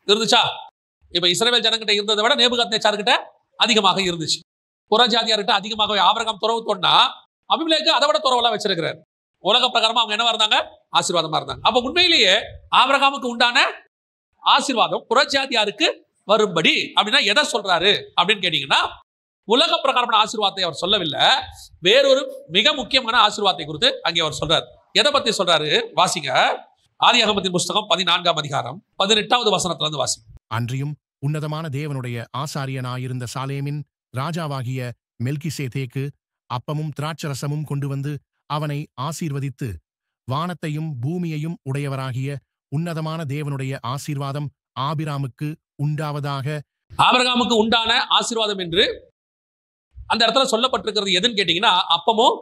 இருந்துச்சா? இப்ப இஸ்ரவேல் ஜனங்கிட்ட இருந்ததை விட நேபுகாத்நேச்சார்கிட்ட அதிகமாக இருந்துச்சு. புறஜாதியார்கிட்ட அதிகமாகவே ஆபிரகாம் துறவு தோன்னா அபிமெலேக்கு அதை விட துறவெல்லாம் வச்சிருக்கிறார். உலக பிரகாரமா அவங்க என்னவா இருந்தாங்க? ஆசீர்வாதமா இருந்தாங்க. அப்ப உண்மையிலேயே ஆபிரகாமுக்கு உண்டான ஆசீர்வாதம் புறஜாதியாருக்கு வரும்படி அப்படின்னா எதை சொல்றாரு அப்படின்னு கேட்டீங்கன்னா, உலக பிரகாரமான ஆசீர்வாதத்தை அவர் சொல்லவில்லை, வேறொரு மிக முக்கியமான ஆசீர்வாதத்தை குறித்து அங்கே அவர் சொல்றாரு. எதை பத்தி சொல்றாரு? வாசிங்க. ஆதியாகமத்தின் புஸ்தகம் 14ஆம் அதிகாரம் 18வது வசனத்துல இருந்து வாசிங்க. அன்றியும் உன்னதமான தேவனுடைய ஆசாரியனாயிருந்த சாலேமின் ராஜாவாகிய மெல்கிசேதேக்கு அப்பமும் திராட்சரசமும் கொண்டு வந்து அவனை ஆசீர்வதித்து, வானத்தையும் பூமியையும் உடையவராகிய உன்னதமான தேவனுடைய ஆசீர்வாதம் ஆபிராமுக்கு உண்டாவதாக. ஆபிரகாமுக்கு உண்டான ஆசீர்வாதம் என்று அந்த இடத்துல சொல்லப்பட்டிருக்கிறது எதுன்னு கேட்டீங்கன்னா, அப்பமும்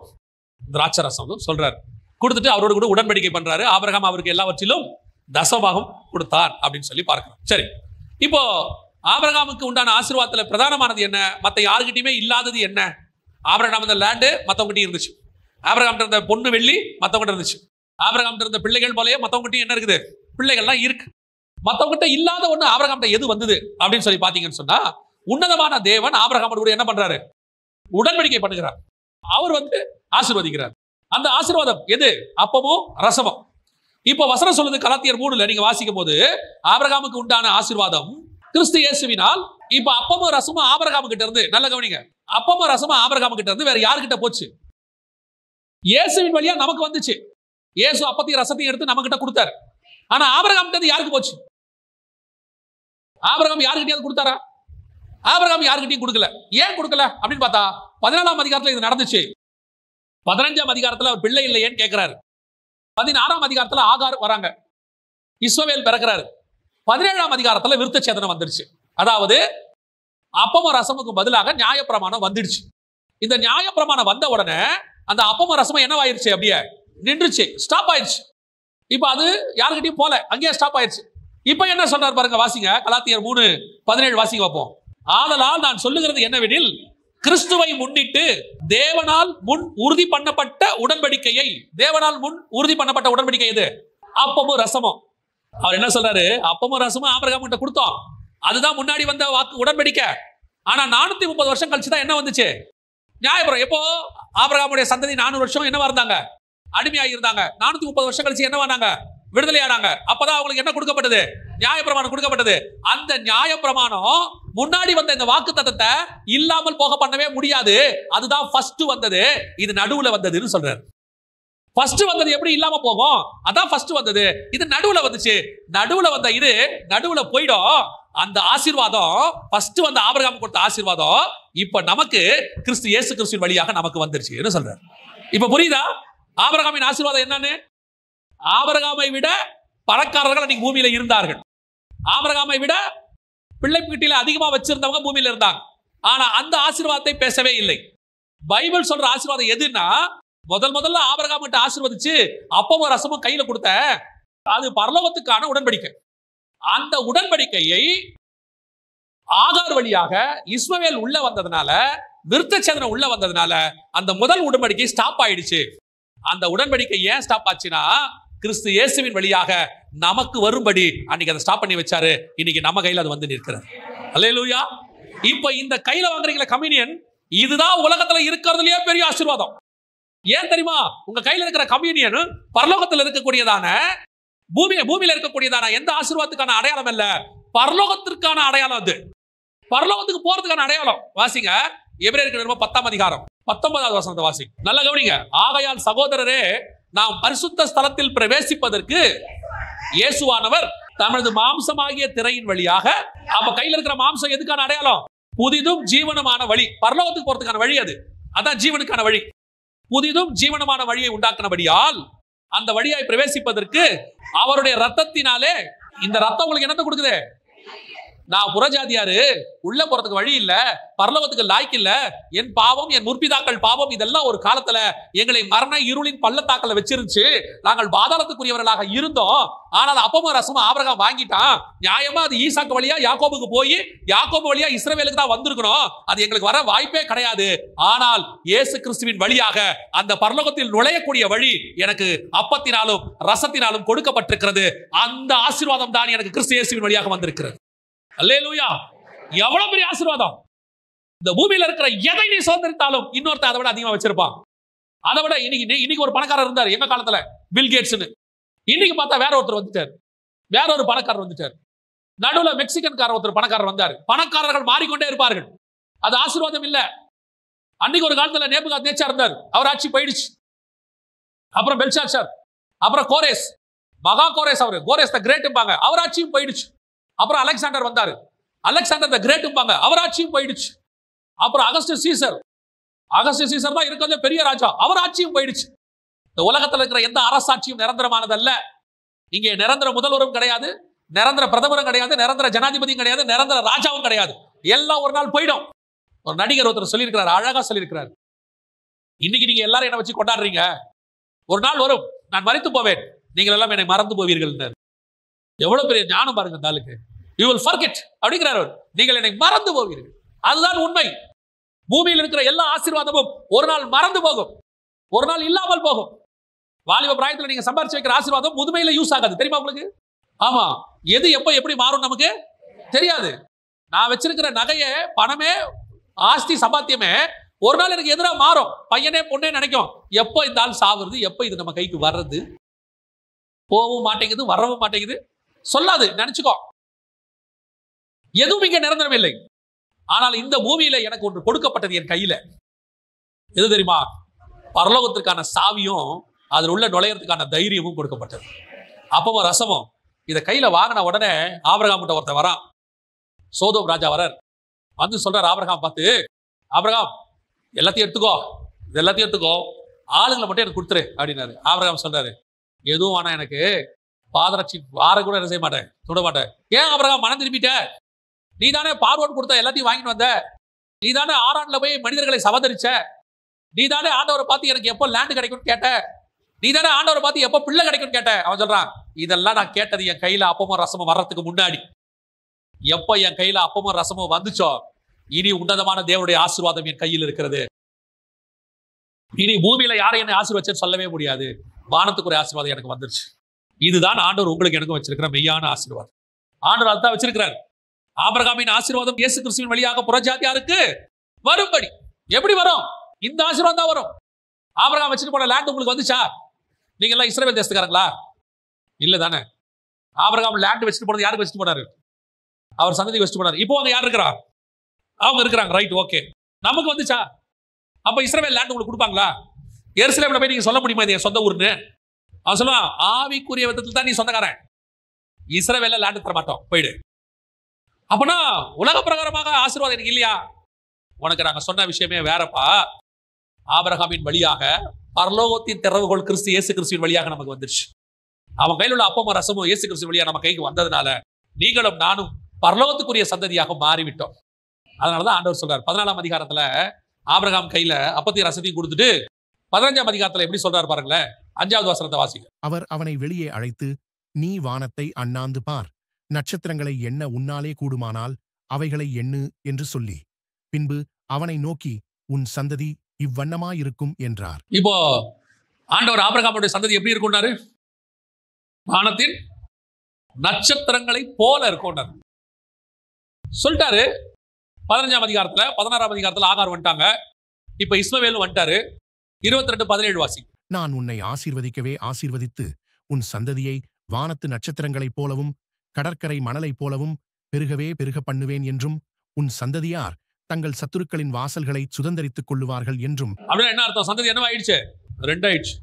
திராட்சரசம் சொல்றாரு. கொடுத்துட்டு அவரோடு கூட உடன்படிக்கை பண்றாரு. ஆபிரகாம் அவருக்கு எல்லாவற்றிலும் தசபாகம் கொடுத்தார் அப்படின்னு சொல்லி பார்க்கிறோம். சரி, இப்போ ஆபிரகாமுக்கு உண்டான ஆசீர்வாதத்துல பிரதானமானது என்ன? மற்ற யாருக்கிட்டையுமே இல்லாதது என்ன? ஆபிரகாம் இந்த லேண்டு மற்றவங்கிட்டையும் இருந்துச்சு. ஆபிரகாம் இருந்த பொண்ணு வெள்ளி மற்றவங்கிட்ட இருந்துச்சு. ஆபிரகாம் இருந்த பிள்ளைகள் போலயே மற்றவங்கிட்டையும் என்ன இருக்குது? பிள்ளைகள்லாம் இருக்கு. மற்றவங்கிட்ட இல்லாத ஒண்ணு ஆபிரகாம்கிட்ட எது வந்தது அப்படின்னு சொல்லி பாத்தீங்கன்னு சொன்னா, உன்னதமான தேவன் ஆபிரகாமோடு கூட என்ன பண்றாரு? உடன்படிக்கை பண்ணுகிறார். அவர் ஆசீர்வதிக்கிறார். அந்த ஆசீர்வாதம் எது? அப்பமும் ரசமும். இப்ப வசனம் சொல்லுது கலாத்தியர் 3ல நீங்க வாசிக்கும் போது, ஆபிரகாமுக்கு உண்டான ஆசீர்வாதம் கிறிஸ்து இயேசுவினால். இப்ப அப்பமும் ரசமும் ஆபிரகாம் கிட்ட இருந்து, நல்ல கவனிங்க, அப்பமும் ரசமும் ஆபிரகாம் கிட்ட இருந்து வேற யாருக்கிட்ட போச்சு? இயேசுவின் வழியா நமக்கு வந்துச்சு. இயேசு அப்பத்தையும் ரசத்தையும் எடுத்து நம்ம கிட்ட கொடுத்தாரு. ஆனா ஆபிரகாம் கிட்ட யாருக்கு போச்சு? ஆபிரகாம் யாருக்கிட்டையாவது கொடுத்தாரா? ஆபிரகாம் யாருக்கிட்டையும் கொடுக்கல. ஏன் கொடுக்கல அப்படின்னு பார்த்தா, 14ஆம் அதிகாரத்துல இது நடந்துச்சு. 15ஆம் அதிகாரத்துல அவர் பிள்ளை இல்லையேன்னு கேட்கிறாரு. 16ஆம் அதிகாரத்துல ஆகார் வராங்க, இஸ்மவேல் பிறக்கிறாரு. 17ஆம் அதிகாரத்துல விருத்த சேதனம் வந்துருச்சு. அதாவது அப்பமும் ரசமுக்கு பதிலாக நியாயப்பிரமாணம் வந்துடுச்சு. இந்த நியாயப்பிரமாணம் வந்த உடனே அந்த அப்பமும் ரசமும் என்னவாயிருச்சு? அப்படியே நின்றுச்சு, ஸ்டாப் ஆயிடுச்சு. இப்ப அது யாருக்கிட்டையும் போல, அங்கேயே ஸ்டாப் ஆயிடுச்சு. இப்ப என்ன சொல்றாரு பாருங்க, வாசிங்க. கலாத்தியர் 3:17 வாசிங்க வைப்போம். ஆதலால் நான் சொல்லுகிறது என்னவெனில், கிறிஸ்துவை முன்னிட்டு தேவனால் முன் உறுதி பண்ணப்பட்ட உடன்படிக்கையை, தேவனால் முன் உறுதி பண்ணப்பட்ட உடன்படிக்கை எது? அப்பமும் ரசமும். அவர் என்ன சொல்றாரு? அப்பமும் ரசமும் ஆபிரகாம் கிட்ட கொடுத்தோம், அதுதான் முன்னாடி வந்த வாக்கு உடன்படிக்கை. ஆனா 430 வருஷம் கழிச்சு தான் என்ன வந்துச்சு? நியாயப்பிரமாணம். எப்போ? ஆபிரகாமுடைய சந்ததி 400 வருஷம் என்னவா இருந்தாங்க? அடிமையாக இருந்தாங்க. 430 வருஷம் கழிச்சு என்னவானாங்க? விடுதலையானாங்க. அப்பதான் அவங்களுக்கு என்ன கொடுக்கப்பட்டது? நியாயப்பிரமாணம் கொடுக்கப்பட்டது. அந்த நியாயப்பிரமாணம் முன்னாடி வந்த இந்த வாக்குத்தத்தத்தை இல்லாமல் போக பண்ணவே முடியாது. அதுதான் ஃபர்ஸ்ட் வந்தது, இது நடுவுல வந்ததுன்னு சொல்றாரு. ஃபர்ஸ்ட் வந்தது எப்படி இல்லாம போகும்? அதான் ஃபர்ஸ்ட் வந்தது, இது நடுவுல வந்துச்சு. நடுவுல வந்த இது நடுவுல போயிடும். அந்த ஆசீர்வாதம் ஃபர்ஸ்ட் வந்த ஆபிரகாம் கொடுத்த ஆசீர்வாதம் இப்ப நமக்கு கிறிஸ்து இயேசு கிறிஸ்துவின் வழியாக நமக்கு வந்துருச்சு சொல்றாரு. இப்ப புரியுதா ஆபிரகாமின் ஆசீர்வாதம் என்னன்னு? ஆபிரகாமை விட பணக்காரர்கள் அன்னைக்கு பூமியில இருந்தார்கள். ஆபிரகாமை விட பிள்ளை வீட்டில அதிகமா வச்சிருந்தவங்க பூமியில இருந்தாங்க. ஆனா அந்த ஆசீர்வாதத்தை பேசவே இல்லை. பைபிள் சொல்ற ஆசீர்வாதம் எதுன்னா, முதல்ல ஆபிரகாம் கிட்ட ஆசீர்வதிச்சு அப்பமும் ரசமும் கையில கொடுத்த, அது பரலோகத்துக்கான உடன்படிக்கை. அந்த உடன்படிக்கையை ஆகார் வழியாக இஸ்மவேல் உள்ள வந்ததுனால, விருத்த சேதனம் உள்ள வந்ததுனால அந்த முதல் உடன்படிக்கை ஸ்டாப் ஆயிடுச்சு. அந்த உடன்படிக்கை ஏன் ஸ்டாப் ஆச்சுன்னா, கிறிஸ்து இயேசுவின் வழியாக நமக்கு வரும்படி அன்னைக்கு அதை ஸ்டாப் பண்ணி வச்சாரு. இன்னைக்கு நம்ம கையில அது வந்து நிற்கிறது. அல்லேலூயா. இப்ப இந்த கையில வாங்குறீங்களா கம்யூனியன், இதுதான் உலகத்துல இருக்கிறதுலயே பெரிய ஆசீர்வாதம். ஏன் தெரியுமா? உங்க கையில இருக்கிற கம்யூனியன் பரலோகத்தில் இருக்கக்கூடியதான, பூமியில இருக்கக்கூடியதான எந்த ஆசீர்வாதத்துக்கான அடையாளம் இல்ல, பரலோகத்திற்கான அடையாளம். அது பரலோகத்துக்கு போறதுக்கான அடையாளம். வாசிங்க, எபிரேயருக்கு 10ஆம் அதிகாரம் 19வது வசனத்தை வாசிங்க. நல்ல கவனிங்க. ஆகையால் சகோதரரே, நாம் பரிசுத்த ஸ்தலத்தில் பிரவேசிப்பதற்கு இயேசுவானவர் தமது மாம்சமாகிய திரையின் வழியாக, அப்ப கையில இருக்கிற மாம்சம் எதுக்கான அடையாளம்? புதிதும் ஜீவனுமான வழி, பரலோகத்துக்கு போறதுக்கான வழி. அதான் ஜீவனுக்கான வழி. புதிதும் ஜீவனுமான வழியை உண்டாக்கினபடியால் அந்த வழியாய் பிரவேசிப்பதற்கு அவருடைய ரத்தத்தினாலே, இந்த ரத்தம் உங்களுக்கு என்னத்தை கொடுக்குது? நான் புறஜாதியாரு, உள்ள போறதுக்கு வழி இல்ல, பரலோகத்துக்கு லாய்க்கு இல்ல, என் பாவம், என் முற்பிதாக்கள் பாவம் இதெல்லாம் ஒரு காலத்துல எங்களை மரண இருளின் பள்ளத்தாக்கல வச்சிருந்துச்சு. நாங்கள் பாதாளத்துக்குரியவர்களாக இருந்தோம். ஆனால் அப்பமும் ரசமும் ஆபிரகாம் வாங்கிட்டான். நியாயமா அது ஈசாக்கு வழியா யாக்கோபுக்கு போய் யாக்கோபு வழியா இஸ்ரவேலுக்கு தான் வந்திருக்கணும். அது எங்களுக்கு வர வாய்ப்பே கிடையாது. ஆனால் இயேசு கிறிஸ்துவின் வழியாக அந்த பரலோகத்தில் நுழையக்கூடிய வழி எனக்கு அப்பத்தினாலும் ரசத்தினாலும் கொடுக்கப்பட்டிருக்கிறது. அந்த ஆசீர்வாதம் தான் எனக்கு கிறிஸ்து இயேசுவின் வழியாக வந்திருக்கிறது. அல்லேலூயா! எவ்வளவு பெரிய ஆசீர்வாதம்! இந்த பூமியில இருக்கிற எதை நீ சுதந்திரித்தாலும் இன்னொருத்த அதை விட அதிகமா வச்சிருப்பான். அதை விட இன்னைக்கு ஒரு பணக்காரர் இருந்தார் எங்க காலத்துல, பில் கேட்ஸ்னு. இன்னைக்கு பார்த்தா வேற ஒருத்தர் வந்துட்டார், வேற ஒரு பணக்காரர் வந்துட்டார். நடுவுல மெக்சிகன்காரர் ஒருத்தர் பணக்காரர் வந்தார். பணக்காரர்கள் மாறிக்கொண்டே இருப்பார்கள். அது ஆசீர்வாதம் இல்ல. அன்னைக்கு ஒரு காலத்துல நேபுகாத்நேச்சார் இருந்தார், அவர் ஆட்சி போயிடுச்சு. அப்புறம் பெல்ஷாத்சார், அப்புறம் கோரேஸ், மகா கோரேஸ், அவரு கோரேஸ் த கிரேட்பாங்க, அவர் ஆட்சியும் போயிடுச்சு. அப்புறம் அலெக்சாண்டர் வந்தாரு, அலெக்சாண்டர் த கிரேட்பாங்க, அவர் ஆட்சியும் போயிடுச்சு. அப்புறம் அகஸ்டஸ் சீசர், அகஸ்டஸ் சீசர் தான் இருக்கிறது பெரிய ராஜா, அவர் ஆட்சியும் போயிடுச்சு. இந்த உலகத்தில் இருக்கிற எந்த அரசாட்சியும் நிரந்தரமானதல்ல. இங்கே நிரந்தர முதல்வரும் கிடையாது, நிரந்தர பிரதமரும் கிடையாது, நிரந்தர ஜனாதிபதியும் கிடையாது, நிரந்தர ராஜாவும் கிடையாது. எல்லாம் ஒரு நாள் போயிடும். ஒரு நடிகர் ஒருத்தர் சொல்லியிருக்கிறார், அழகா சொல்லியிருக்கிறார். இன்னைக்கு நீங்க எல்லாரும் என்ன வச்சு கொண்டாடுறீங்க, ஒரு நாள் வரும் நான் மரித்து போவேன், நீங்கள் எல்லாம் என்னை மறந்து போவீர்கள். எவ்வளவு பெரிய ஞானம் பாருங்க இந்த ஆளுக்கு. You will forget அப்படிங்கிறார், நீங்கள் என்னை மறந்து போவீர்கள். அதுதான் உண்மை. பூமியில் இருக்கிற எல்லா ஆசீர்வாதமும் ஒரு நாள் மறந்து போகும், ஒரு நாள் இல்லாமல் போகும். வாலிப பிராயத்தில் நீங்க சம்பாரிச்சு வைக்கிற ஆசீர்வாதம் முதுமையில யூஸ் ஆகாது, தெரியுமா உங்களுக்கு? ஆமா, எது எப்ப எப்படி மாறும் நமக்கு தெரியாது. நான் வச்சிருக்கிற நகையே, பணமே, ஆஸ்தி சம்பாத்தியமே ஒரு நாள் எனக்கு எதிராக மாறும். பையனே பொண்ணே நினைக்கும், எப்போ இந்த ஆள் சாவுறது, எப்போ இது நம்ம கைக்கு வர்றது, போகவும் மாட்டேங்குது வரவும் மாட்டேங்குது, சொல்லாது, நினைச்சுக்கோ. எதுவும் இங்க நிரந்தரம் இல்லை. ஆனால் இந்த பூமியில எனக்கு ஒன்று கொடுக்கப்பட்டது என் கையில. எது தெரியுமா? பரலோகத்திற்கான சாவியும் அதில் உள்ள நுழையறதுக்கான தைரியமும் கொடுக்கப்பட்டது. அப்பவும் ரசமும். இதை கையில வாங்கின உடனே ஆபிரகாம் கிட்ட ஒருத்தர் வரான், சோதோம் ராஜா வரார். வந்து சொல்றார் ஆபிரகாம் பார்த்து, ஆபிரகாம் எல்லாத்தையும் எடுத்துக்கோ, இது எல்லாத்தையும் எடுத்துக்கோ, ஆளுங்களை மட்டும் எனக்கு கொடுத்துரு அப்படின்னாரு. ஆபிரகாம் சொல்றாரு, எதுவும் ஆனா எனக்கு பாதரட்சி வார கூட என்ன செய்ய மாட்டேன், சுட மாட்டேன். ஏன் ஆபிரகாம் மனம் திரும்பிட்ட? நீ தானே பார்வோன் கொடுத்த எல்லாத்தையும் வாங்கிட்டு வந்த, நீ தானே ஆரான்ல போய் மனிதர்களை சவதரிச்ச, நீ தானே ஆண்டவரை பார்த்து எனக்கு எப்போ லேண்டு கிடைக்கும்னு கேட்ட, நீ தானே ஆண்டவரை பார்த்து எப்போ பிள்ளை கிடைக்கும்னு கேட்ட. அவன் சொல்றான், இதெல்லாம் நான் கேட்டது என் கையில அப்பமும் ரசமும் வர்றதுக்கு முன்னாடி. எப்போ என் கையில அப்பமும் ரசமும் வந்துச்சோ, இனி உன்னதமான தேவனுடைய ஆசீர்வாதம் என் கையில் இருக்கிறது. இனி பூமியில யாரை என்னை ஆசீர்வச்சேன்னு சொல்லவே முடியாது. வானத்துக்கு ஒரு ஆசீர்வாதம் எனக்கு வந்துருச்சு. இதுதான் ஆண்டவர் உங்களுக்கு எனக்கும் வச்சிருக்கிற மெய்யான ஆசீர்வாதம். ஆண்டவர் அதுதான் வச்சிருக்கிறார். ஆபிரகாமின் ஆசீர்வாதம் இயேசு கிறிஸ்துவின் வழியாக புறஜாதியாருக்கு வரும்படி. எப்படி வரும்? இந்த ஆசீர்வாதம் தான் வரும். ஆபிரகாம் வச்சுட்டு போன லேண்ட் உங்களுக்கு வந்துச்சா? நீங்க எல்லாம் இஸ்ரவேல் தேசத்துக்காரங்களா? இல்ல தானே. ஆபிரகாம் லேண்ட் வச்சுட்டு போனது யாருக்கு வச்சுட்டு போனாரு? அவர் சந்ததி வச்சுட்டு போனாரு. இப்போ அங்க யார் இருக்கிறா? அவங்க இருக்கிறாங்க, ரைட், ஓகே. நமக்கு வந்துச்சா? அப்ப இஸ்ரவேல் லேண்ட் உங்களுக்கு கொடுப்பாங்களா? எருசலேம்ல போய் நீங்க சொல்ல முடியுமா இது என் சொந்த ஊர்னு? அவன் சொல்லுவான், ஆவிக்குரிய விதத்தில் தான் நீ சொந்தக்காரன், இஸ்ரவேல்ல லேண்ட் தர மாட்டோம், போயிடு. அப்பனா உலக பிரகாரமாக ஆசீர்வாதம் எனக்கு இல்லையா? உனக்கு நாங்க சொன்ன விஷயமே வேறப்பா. ஆபிரகாமின் வழியாக பரலோகத்தின் திறவுகோல் கிறிஸ்து இயேசு கிறிஸ்துவின் வழியாக நமக்கு வந்துருச்சு. அவன் கையில் உள்ள அப்பமும் ரசமும் இயேசு கிறிஸ்து வழியாக நம்ம கைக்கு வந்ததுனால நீங்களும் நானும் பரலோகத்துக்குரிய சந்ததியாக மாறிவிட்டோம். அதனாலதான் ஆண்டவர் சொல்றார் 14ஆம் அதிகாரத்துல ஆபிரகாம் கையில அப்பத்தையும் ரசத்தையும் கொடுத்துட்டு 15ஆம் அதிகாரத்துல எப்படி சொல்றாரு பாருங்களேன். 5வது வசனத்தை வாசிங்க. அவர் அவனை வெளியே அழைத்து, நீ வானத்தை அண்ணாந்து பார், நட்சத்திரங்களை எண்ண உன்னாலே கூடுமானால் அவைகளை எண்ணு என்று சொல்லி, பின்பு அவனை நோக்கி, உன் சந்ததி இவ்வண்ணமாயிருக்கும் என்றார். இப்போ ஆண்டவர் ஆபிரகாமுடைய சந்ததி எப்படி இருக்கும்னாரு? வானத்தின் நட்சத்திரங்களை போல இருக்கும் சொல்லிட்டாரு. 15ஆம் அதிகாரத்துல 16ஆம் அதிகாரத்துல ஆகார் வந்துட்டாங்க. இப்ப இஸ்மவேலும் வந்துட்டாரு. 22:17 வாசி. நான் உன்னை ஆசீர்வதிக்கவே ஆசீர்வதித்து உன் சந்ததியை வானத்து நட்சத்திரங்களைப் போலவும் கடற்கரை மணலைப் போலவும் பெருகவே பெருக பண்ணுவேன் என்றும் உன் சந்ததியார் தங்கள் சத்துருக்களின் வாசல்களை சுதந்தரித்துக் கொள்ளுவார்கள் என்றும். அப்படின்னா என்ன அர்த்தம்? சந்ததி என்னவாயிடுச்சு? 2 ஆயிடுச்சு.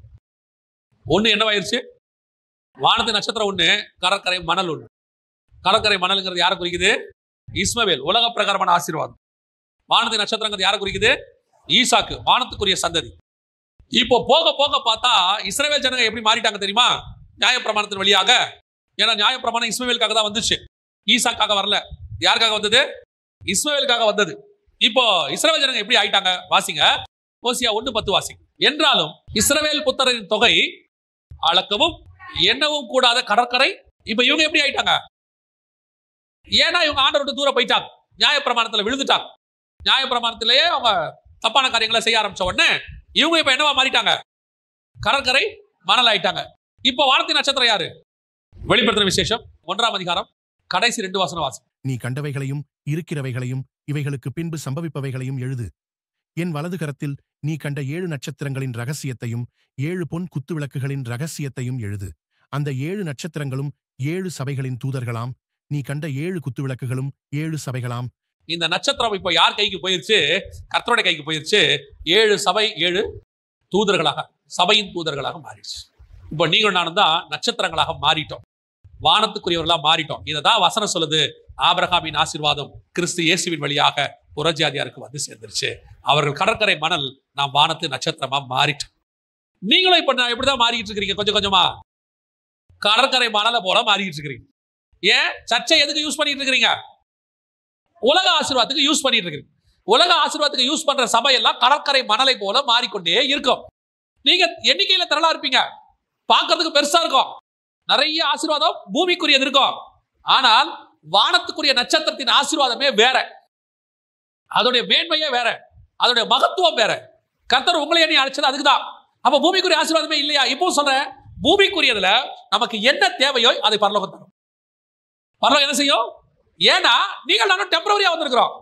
1 என்னவாயிருச்சு? வானத்து நட்சத்திரம் 1, கடற்கரை மணல் 1. கடற்கரை மணல்ங்கிறது யாரை குறிக்குது? இஸ்மவேல், உலக பிரகாரமான ஆசீர்வாதம். வானத்து நட்சத்திரங்கிறது யாரை குறிக்குது? ஈசாக்கு, வானத்துக்குரிய சந்ததி. இப்போ போக போக பார்த்தா இஸ்ரவேல் ஜனங்க எப்படி மாறிட்டாங்க தெரியுமா? நியாயப்பிரமாணத்தின் வழியாக. ஏன்னா நியாயப்பிரமாணம் இஸ்மவேலுக்காக தான் வந்துச்சு, ஈசாக்காக வரல. யாருக்காக வந்தது? இஸ்மவேலுக்காக வந்தது. இப்போ இஸ்ரவேல் ஜனங்க எப்படி ஆயிட்டாங்க? வாசிங்க, ஓசியா 1:10 வாசிங்க. என்றாலும் இஸ்ரவேல் புத்திரரின் தொகை அளக்கவும் எண்ணவும் கூடாத கடற்கரை. இப்ப இவங்க எப்படி ஆயிட்டாங்க? ஏன்னா இவங்க ஆண்டவரை விட்டு தூரம் போயிட்டாங்க, நியாயப்பிரமாணத்துல விழுந்துட்டாங்க. நியாயப்பிரமாணத்திலேயே அவங்க தப்பான காரியங்களை செய்ய ஆரம்பிச்ச உடனே இவங்க இப்ப என்னவா மாறிட்டாங்க? கடற்கரை மணல் ஆயிட்டாங்க. இப்ப வானத்தின் நட்சத்திரம் யாரு? வெளிப்படுத்தின விசேஷம் 1ஆம் அதிகாரம் கடைசி 2 வசனம் வாசி. நீ கண்டவைகளையும் இருக்கிறவைகளையும் இவைகளுக்கு பின்பு சம்பவிப்பவைகளையும் எழுது. என் வலது கரத்தில் நீ கண்ட 7 நட்சத்திரங்களின் ரகசியத்தையும் 7 பொன் குத்துவிளக்குகளின் ரகசியத்தையும் எழுது. அந்த 7 நட்சத்திரங்களும் 7 சபைகளின் தூதர்களாம். நீ கண்ட 7 குத்துவிளக்குகளும் 7 சபைகளாம். இந்த நட்சத்திரம் இப்ப யார் கைக்கு போயிருச்சு? கர்த்தருடைய கைக்கு போயிருச்சு. 7 சபை 7 தூதர்களாக, சபையின் தூதர்களாக மாறிடுச்சு. இப்போ நீங்கள் நானும் தான் நட்சத்திரங்களாக மாறிட்டோம், வானத்துக்குரியவர்களாக மாறிட்டோம். இதைதான் வசனம் சொல்லுது. ஆபிரகாமின் ஆசீர்வாதம் கிறிஸ்து இயேசுவின் வழியாக புறஜாதியாருக்கு வந்து சேர்ந்துருச்சு. அவர்கள் கடற்கரை மணல், நாம் வானத்து நட்சத்திரமா மாறிட்டோம். நீங்களும் இப்ப எப்படிதான் மாறிட்டு இருக்கிறீங்க? கொஞ்சம் கொஞ்சமா கடற்கரை மணலை போல மாறிட்டு இருக்கிறீங்க. ஏன் சர்ச்சை எதுக்கு யூஸ் பண்ணிட்டு இருக்கிறீங்க? உலக ஆசீர்வாதத்துக்கு யூஸ் பண்ணிட்டு இருக்கிறீங்க. உலக ஆசீர்வாதத்துக்கு யூஸ் பண்ற சபையெல்லாம் கடற்கரை மணலை போல மாறிக்கொண்டே இருக்கும். நீங்க எண்ணிக்கையில திரளா இருப்பீங்க, பார்க்கறதுக்கு பெருசா இருக்கும், நிறைய ஆசீர்வாதம் பூமிக்குரியது இருக்கும். ஆனால் வானத்துக்குரிய நட்சத்திரத்தின் ஆசீர்வாதமே வேற, அதோடைய மேன்மையே வேற, அதோடைய மகத்துவம் வேற. கர்த்தர் உங்களை எண்ணி அழைச்சது அதுக்குதான். அப்ப பூமிக்குரிய ஆசீர்வாதமே இல்லையா? இப்போ சொல்றேன், பூமிக்குரியதுல நமக்கு என்ன தேவையோ அதை பரலோகம் தரும். பரலோகம் என்ன செய்யும்? ஏன்னா நீங்கள் நானும் டெம்பரரியா வந்திருக்கிறோம்.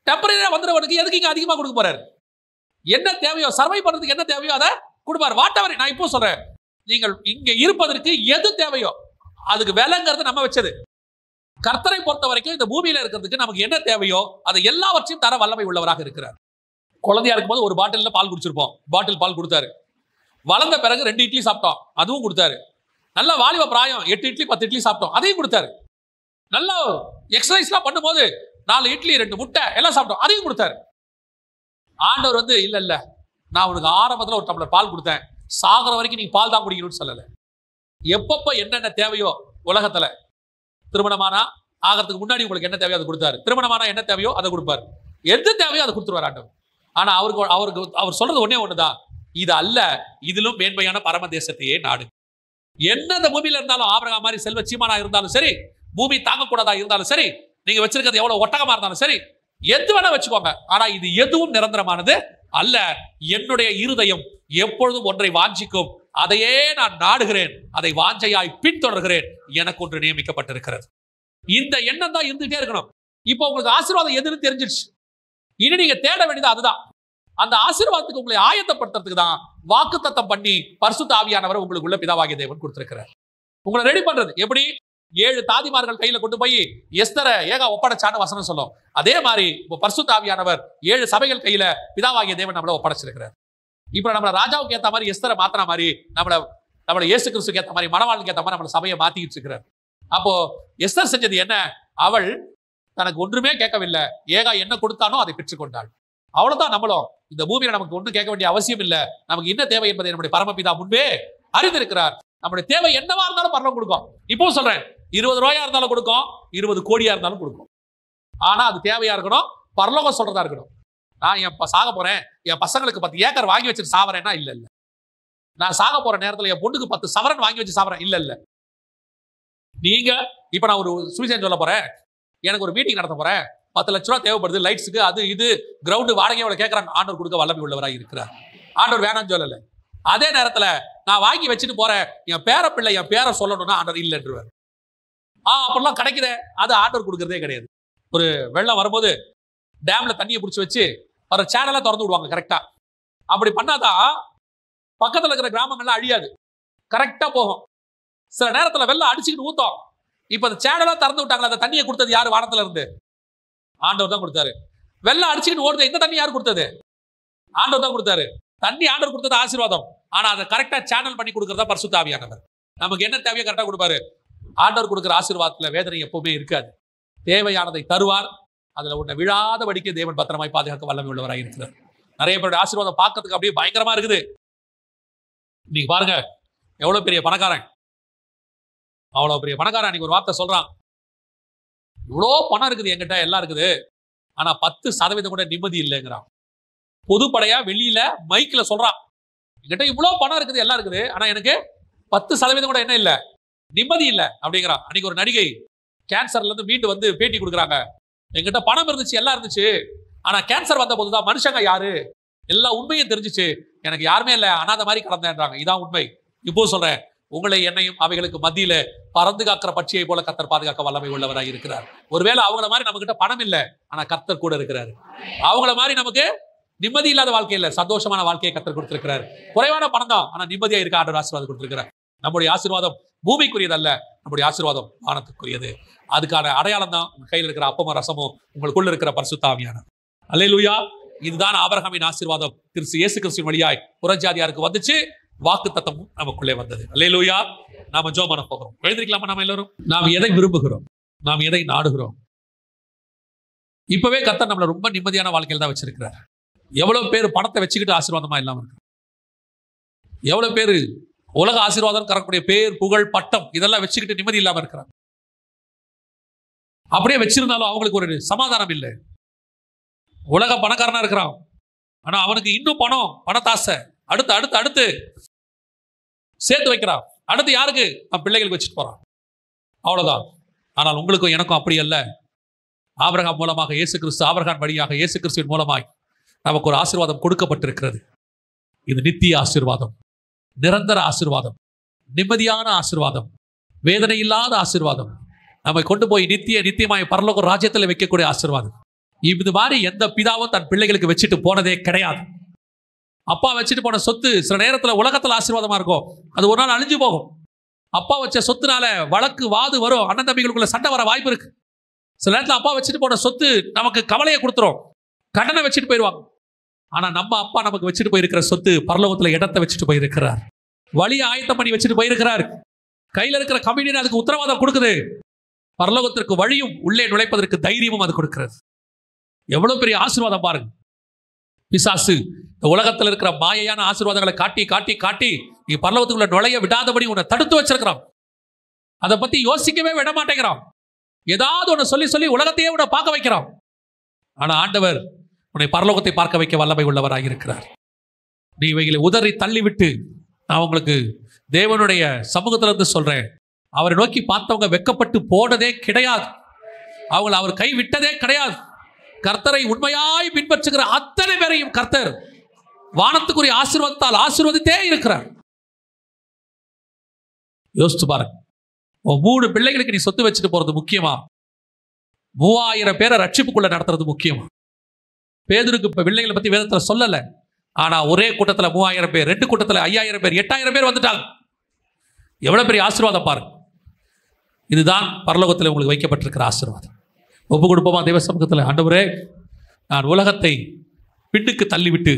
டெம்பரரியா வந்துறவனுக்கு எதுக்கு இங்க அதிகமா கொடுக்க போறாரு? என்ன தேவையோ, சர்வை பண்றதுக்கு என்ன தேவையோ அதை கொடுப்பார். வாட்டவர். நான் இப்போ சொல்றேன், நீங்கள் இங்க இருப்பதற்கு எது தேவையோ அதுக்கு விலைங்கிறது நம்ம வச்சது. கர்த்தரை பொறுத்த வரைக்கும் இந்த பூமியில இருக்கிறதுக்கு நமக்கு என்ன தேவையோ அதை எல்லாவற்றையும் தர வல்லமை உள்ளவராக இருக்கிறார். குழந்தையா இருக்கும்போது ஒரு பாட்டில்ல பால் குடிச்சிருப்போம், பாட்டில் பால் கொடுத்தாரு. வளர்ந்த பிறகு 2 இட்லி சாப்பிட்டோம், அதுவும் கொடுத்தாரு. நல்ல வாலிப பிராயம் 8 இட்லி 10 இட்லி சாப்பிட்டோம், அதையும் கொடுத்தாரு. நல்ல எக்ஸசைஸ்லாம் பண்ணும்போது 4 இட்லி 2 முட்டை எல்லாம் சாப்பிட்டோம், அதையும் கொடுத்தாரு. ஆண்டவர் வந்து இல்ல இல்ல, நான் உனக்கு ஆரம்பத்தில் ஒரு டம்ளர் பால் கொடுத்தேன், சாகிற வரைக்கும் நீ பால் தான் குடிக்கணும்னு சொல்லல. எப்பப்ப என்னென்ன தேவையோ உலகத்துல, திருமணமானா ஆகிறதுக்கு முன்னாடி உங்களுக்கு என்ன தேவையோ அதை கொடுத்தாரு, திருமணமானா என்ன தேவையோ அதை கொடுப்பாரு, எது தேவையோ அதை கொடுத்துருவார் ஆண்டவர். ஆனா அவர் சொல்றது ஒன்னே ஒண்ணுதான், இது அல்ல, இதிலும் மேன்மையான பரம தேசத்தையே நாடு. என்ன இந்த பூமியில இருந்தாலும், ஆபிரகாம் மாதிரி செல்வ சீமானா இருந்தாலும் சரி, பூமி தாங்கக்கூடாதா இருந்தாலும் சரி, நீங்க வச்சிருக்கிறது எவ்வளவு ஒட்டகமா இருந்தாலும் சரி, எது வேணா வச்சுக்கோங்க, ஆனா இது எதுவும் நிரந்தரமானது அல்ல. என்னுடைய இருதயம் எப்பொழுதும் ஒன்றை வாஞ்சிக்கும், அதையே நான் நாடுகிறேன், அதை வாஞ்சையாய் பின்தொடர்கிறேன், எனக்கு ஒன்று நியமிக்கப்பட்டிருக்கிறது. இந்த எண்ணம் தான் இருந்துட்டே இருக்கணும். இப்போ உங்களுக்கு ஆசீர்வாதம் எதுன்னு தெரிஞ்சிருச்சு, இனி நீங்க தேட வேண்டியது அதுதான். அந்த ஆசீர்வாதத்துக்கு உங்களை ஆயத்தப்படுத்துறதுக்கு தான் வாக்குத்தத்தம் பண்ணி பரிசுத்த ஆவியானவர் உங்களுக்குள்ள பிதாவாகிய தேவன் கொடுத்திருக்கிறார். உங்களை ரெடி பண்றது எப்படி? 7 தாதிமார்கள் கையில கொண்டு போய் எஸ்தரை ஏகா ஒப்படைச்சான்னு வசனம் சொல்லும். அதே மாதிரி இப்போ பரிசுத்த ஆவியானவர் 7 சபைகள் கையில பிதாவாகிய தேவன் நம்மள ஒப்படைச்சிருக்கிறார். இப்ப நம்மள ராஜாவுக்கு ஏத்த மாதிரி எஸ்தரை மாத்தின மாதிரி நம்மள இயேசு கிறிஸ்துக்கு ஏத்த மாதிரி மணவாளனுக்கு ஏத்த மாதிரி நம்மள சபையை மாத்திக்கிட்டு இருக்கிறார். அப்போ எஸ்தர் செஞ்சது என்ன? அவள் தனக்கு ஒன்றுமே கேட்கவில்லை, ஏகா என்ன கொடுத்தானோ அதை பெற்றுக்கொண்டாள். அவ்வளவுதான். நம்மளும் இந்த பூமியில நமக்கு ஒன்றும் கேட்க வேண்டிய அவசியம் இல்லை. நமக்கு என்ன தேவை என்பதை நம்முடைய பரமபிதா முன்பே அறிந்திருக்கிறார். நம்முடைய தேவை என்னவா இருந்தாலும் பரலோகம் கொடுக்கும். இப்போ சொல்றேன், 20 ரூபாயா இருந்தாலும் கொடுக்கும், 20 கோடியா இருந்தாலும் கொடுக்கும். ஆனா அது தேவையா இருக்கணும், பரலோகம் சொல்றதா இருக்கணும். நான் சாக போறேன், என் பசங்களுக்கு 10 ஏக்கர் வாங்கி வச்சுட்டு சாவறேன்னா இல்ல இல்ல. நான் சாக போற நேரத்துல என் பொண்ணுக்கு 10 சவரன் வாங்கி வச்சு சாவறேன் இல்ல இல்ல. நீங்க இப்ப நான் ஒரு சுவிசேஷம் சொல்ல போறேன், எனக்கு ஒரு மீட்டிங் நடத்த போறேன், 10 லட்ச ரூபா தேவைப்படுது, லைட்ஸுக்கு அது இது கிரவுண்டு வாடகை எவ்வளவு கேட்கறாங்க, ஆண்டவர் கொடுக்க வல்லமை உள்ளவராக இருக்கிறார். ஆண்டவர் வேணாம்னு சொல்லல. அதே நேரத்துல நான் வாங்கி வச்சுட்டு போறேன், என் பேர பிள்ளை என் பேரை சொல்லணும்னா ஆண்டவர் இல்லைன்றுவார். அப்படிலாம் கிடைக்குது, அது ஆண்டவர் கொடுக்கறதே கிடையாது. ஒரு வெள்ளம் வரும்போது டேம்ல தண்ணியை பிடிச்சி வச்சு ஒரு சேனலை திறந்து விடுவாங்க கரெக்டா. அப்படி பண்ணாதான் பக்கத்துல இருக்கிற கிராமங்கள்லாம் அழியாது, கரெக்டா போகும். சில நேரத்துல வெள்ளம் அடிச்சுக்கிட்டு ஊத்தம். இப்ப அந்த சேனலா திறந்து விட்டாங்களா, அந்த தண்ணியை கொடுத்தது யாரு? வானத்துல இருந்து ஆண்டவர் தான் கொடுத்தாரு. வெள்ளம் அடிச்சுக்கிட்டு ஓடுது, இந்த தண்ணி யாரு கொடுத்தது? ஆண்டவர் தான் கொடுத்தாரு. தண்ணி ஆண்டவர் கொடுத்தது ஆசீர்வாதம். ஆனா அதை கரெக்டா சேனல் பண்ணி கொடுக்கறதா பரிசுத்த ஆவியானவர். நமக்கு என்ன தேவையோ கரெக்டா கொடுப்பாரு. ஆண்டவர் கொடுக்கிற ஆசீர்வாதத்துல வேதனை எப்பவுமே இருக்காது. தேவையானதை தருவார். அதுல உன்னை விழாத வடிக்க தேவன் பத்திரமாய் பாதுகாக்க வல்லமை உள்ளவராக இருக்கிறார். நிறைய பேருடைய ஆசீர்வாதம் பார்க்கறதுக்கு அப்படியே பயங்கரமா இருக்குது. நீங்க பாருங்க, எவ்வளவு பெரிய பணக்காரன், அவ்வளவு பெரிய பணக்காரன். அன்னைக்கு ஒரு வார்த்தை சொல்றான், இவ்வளோ பணம் இருக்குது என்கிட்ட, எல்லாம் இருக்குது, ஆனா 10% கூட நிம்மதி இல்லைங்கிறான். பொதுப்படையா வெளியில மைக்ல சொல்றான், என்கிட்ட இவ்வளோ பணம் இருக்குது, எல்லாம் இருக்குது, ஆனா எனக்கு 10% கூட என்ன இல்லை, நிம்மதி இல்லை அப்படிங்கிறான். அன்னைக்கு ஒரு நடிகை கேன்சர்ல இருந்து மீண்டு வந்து பேட்டி கொடுக்குறாங்க. என்கிட்ட பணம் இருந்துச்சு, எல்லாம் இருந்துச்சு, ஆனா கேன்சர் வந்த போதுதான் மனுஷங்க யாரு எல்லா உண்மையும் தெரிஞ்சிச்சு, எனக்கு யாருமே இல்லை, அனாத மாதிரி கடந்தேன்றாங்க. இதான் உண்மை. இப்போ சொல்றேன், உங்களை என்னையும் அவைகளுக்கு மத்தியில பறந்து காக்கிற பட்சியை போல கர்த்தர் பாதுகாக்க வல்லமை உள்ளவராக இருக்கிறார். ஒருவேளை அவங்கள மாதிரி நம்ம கிட்ட பணம் இல்லை, ஆனா கர்த்தர் கூட இருக்கிறாரு. அவங்கள மாதிரி நமக்கு நிம்மதி இல்லாத வாழ்க்கை இல்லை, சந்தோஷமான வாழ்க்கையை கர்த்தர் கொடுத்திருக்கிறார். குறைவான பணம் தான், ஆனா நிம்மதியா இருக்க ஆண்டவர் ஆசீர்வாதம் கொடுத்திருக்கிறார். நம்முடைய ஆசீர்வாதம் பூமிக்குரியது அல்ல, நம்முடைய ஆசீர்வாதம் வானத்துக்குரியது. அதுக்கான அடையாளம் தான் உங்க கையில் இருக்கிற அப்பமும் ரசமும், உங்களுக்குள்ள இருக்கிற பரிசுத்த ஆவியானவர். அல்லேலூயா. இதுதான் ஆபிரகாமின் ஆசீர்வாதம் கிறிஸ்து இயேசு கிறிஸ்துவின் வழியாய் புறஜாதியாருக்கு வந்துச்சு, வாக்குத்தத்தமும் நமக்குள்ளே வந்தது. அல்லேலூயா. நாம ஜெபம் பண்ண போகிறோம். எழுந்திருக்கலாமா? நாம எல்லாரும் நாம் எதை விரும்புகிறோம், நாம் எதை நாடுகிறோம்? இப்பவே கர்த்தர் நம்மளை ரொம்ப நிம்மதியான வாழ்க்கையில் தான் வச்சிருக்கிறார். எவ்வளவு பேர் பணத்தை வச்சுக்கிட்டு ஆசீர்வாதமா இல்லாம இருக்கு? எவ்வளவு பேர் உலக ஆசீர்வாதம் கரக்கூடிய பேர், புகழ், பட்டம் இதெல்லாம் வச்சுக்கிட்டு நிம்மதி இல்லாம இருக்கிறாங்க. அப்படியே வச்சிருந்தாலும் அவங்களுக்கு ஒரு சமாதானம் இல்லை. உலக பணக்காரனா இருக்கிறான், ஆனா அவனுக்கு இன்னும் பணத்தாசை, அடுத்து அடுத்து அடுத்து சேர்த்து வைக்கிறான். அடுத்து யாருக்கு? அவன் பிள்ளைகளுக்கு வச்சுட்டு போறான். அவ்வளவுதான். ஆனால் உங்களுக்கும் எனக்கும் அப்படி அல்ல. ஆபிரகாம் மூலமாக இயேசு கிறிஸ்து, ஆபிரகாம் வழியாக இயேசு கிறிஸ்துவின் மூலமாய் நமக்கு ஒரு ஆசீர்வாதம் கொடுக்கப்பட்டிருக்கிறது. இது நித்திய ஆசீர்வாதம், நிரந்தர ஆசீர்வாதம், நிம்மதியான ஆசீர்வாதம், வேதனை இல்லாத ஆசீர்வாதம், நம்மை கொண்டு போய் நித்தியமாய் பரலோக ராஜ்யத்தில் வைக்கக்கூடிய ஆசீர்வாதம். இது மாதிரி எந்த பிதாவும் தன் பிள்ளைகளுக்கு வச்சுட்டு போனதே கிடையாது. அப்பா வச்சுட்டு போன சொத்து சில நேரத்தில் உலகத்தில் ஆசீர்வாதமா இருக்கும், அது ஒரு நாள் அழிஞ்சு போகும். அப்பா வச்ச சொத்துனால வழக்கு வாது வரும், அண்ணன் தம்பிகளுக்குள்ள சண்டை வர வாய்ப்பு இருக்கு. சில நேரத்தில் அப்பா வச்சுட்டு போன சொத்து நமக்கு கவலையை கொடுத்துரும், கடனை வச்சுட்டு போயிடுவாங்க. ஆனா நம்ம அப்பா நமக்கு வச்சுட்டு போயிருக்கிற சொத்து பரலோகத்துல இடத்தை வச்சுட்டு போயிருக்கிறார், வழியை ஆயத்தம் பண்ணி வச்சுட்டு போயிருக்கிறார். கையில இருக்கிற கம்யூனியன் அதுக்கு உத்தரவாதம் கொடுக்குது. பரலோகத்திற்கு வழியும் உள்ளே நுழைப்பதற்கு தைரியமும் அது கொடுக்கிறது. எவ்வளவு பெரிய ஆசீர்வாதம் பாருங்க. பிசாசு இந்த உலகத்தில் இருக்கிற மாயையான ஆசீர்வாதங்களை காட்டி காட்டி காட்டி நீ பரலோகத்துக்குள்ள நுழைய விடாதபடி உன்னை தடுத்து வச்சிருக்கிறான். அதை பத்தி யோசிக்கவே விட மாட்டேங்கிறான். ஏதாவது ஒன்று சொல்லி சொல்லி உலகத்தையே உன்னை பார்க்க வைக்கிறான். ஆனா ஆண்டவர் உன்னை பரலோகத்தை பார்க்க வைக்க வல்லமை உள்ளவராக இருக்கிறார். நீ இவைகளை உதறி தள்ளிவிட்டு, நான் உங்களுக்கு தேவனுடைய சமூகத்திலிருந்து சொல்றேன், அவரை நோக்கி பார்த்தவங்க வெட்கப்பட்டு போனதே கிடையாது. அவங்களை அவர் கை விட்டதே கிடையாது. கர்த்தரை உண்மையாய் பின்பற்றுகிற அத்தனை பேரையும் கர்த்தர் வானத்துக்குரிய ஆசீர்வாதத்தால் ஆசீர்வதித்தே இருக்கிறார். யோசிச்சு பாருங்க. 3 பிள்ளைகளுக்கு நீ சொத்து வச்சுட்டு போறது முக்கியமா? 3000 பேரை ரட்சிப்புக்குள்ள நடத்துறது முக்கியமா? பேதுருக்கு இப்ப பிள்ளைகளை பத்தி வேதத்துல சொல்லல, ஆனா ஒரே கூட்டத்துல 3000 பேர், 2 கூட்டத்துல 5000 பேர், 8000 பேர் வந்துட்டாங்க. எவ்வளவு பெரிய ஆசீர்வாதம் பாருங்க. இதுதான் பரலோகத்தில் உங்களுக்கு வைக்கப்பட்டிருக்கிற ஆசீர்வாதம். ஒப்பு கொடுப்போமா தேவ சமூகத்தில்? ஆண்டவரே, நான் உலகத்தை பின்னுக்கு தள்ளிவிட்டு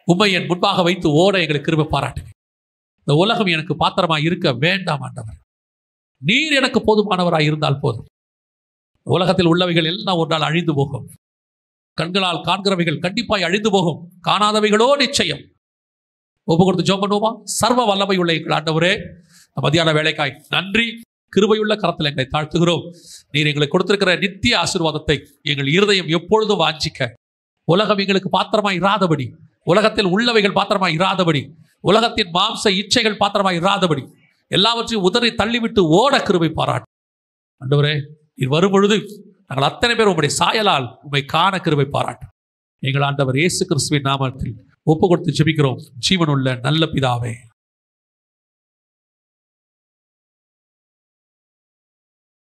உம்மை என் முன்பாக வைத்து ஓட எங்களுக்கு கிருபை பாராட்டுங்க. இந்த உலகம் எனக்கு பாத்திரமாக இருக்க வேண்டாம் ஆண்டவர். நீர் எனக்கு போதுமானவராக இருந்தால் போதும். உலகத்தில் உள்ளவைகள் எல்லாம் ஒரு நாள் அழிந்து போகும். கண்களால் காண்கிறவைகள் கண்டிப்பாய் அழிந்து போகும், காணாதவைகளோ நிச்சயம். ஒப்பு கொடுத்து ஜெபம் பண்ணுவோமா? சர்வ வல்லமை உள்ள எங்கள் ஆண்டவரே, மதியான வேலைக்காய் நன்றி. கிருபையுள்ள கரத்தில் எங்களை தாழ்த்துகிறோம். நீர் எங்களுக்கு கொடுத்திருக்கிற நித்திய ஆசீர்வாதத்தை எங்கள் இருதயம் எப்பொழுதும் வாஞ்சிக்க, உலகம் எங்களுக்கு பாத்திரமாய் இராதபடி, உலகத்தில் உள்ளவைகள் பாத்திரமாய் இராதபடி, உலகத்தின் மாம்ச இச்சைகள் பாத்திரமாய் இராதபடி எல்லாவற்றையும் உதறி தள்ளிவிட்டு ஓட கிருபை பாராட்டு. ஆண்டவரே, நீர் வரும் பொழுது நாங்கள் அத்தனை பேர் உங்களுடைய சாயலால் உம்மை காண கிருபை பாராட்டு. எங்கள் ஆண்டவர் இயேசு கிறிஸ்துவின் நாமத்தில் ஒப்பு கொடுத்து ஜெபிக்கிறோம் ஜீவனுள்ள நல்ல பிதாவே.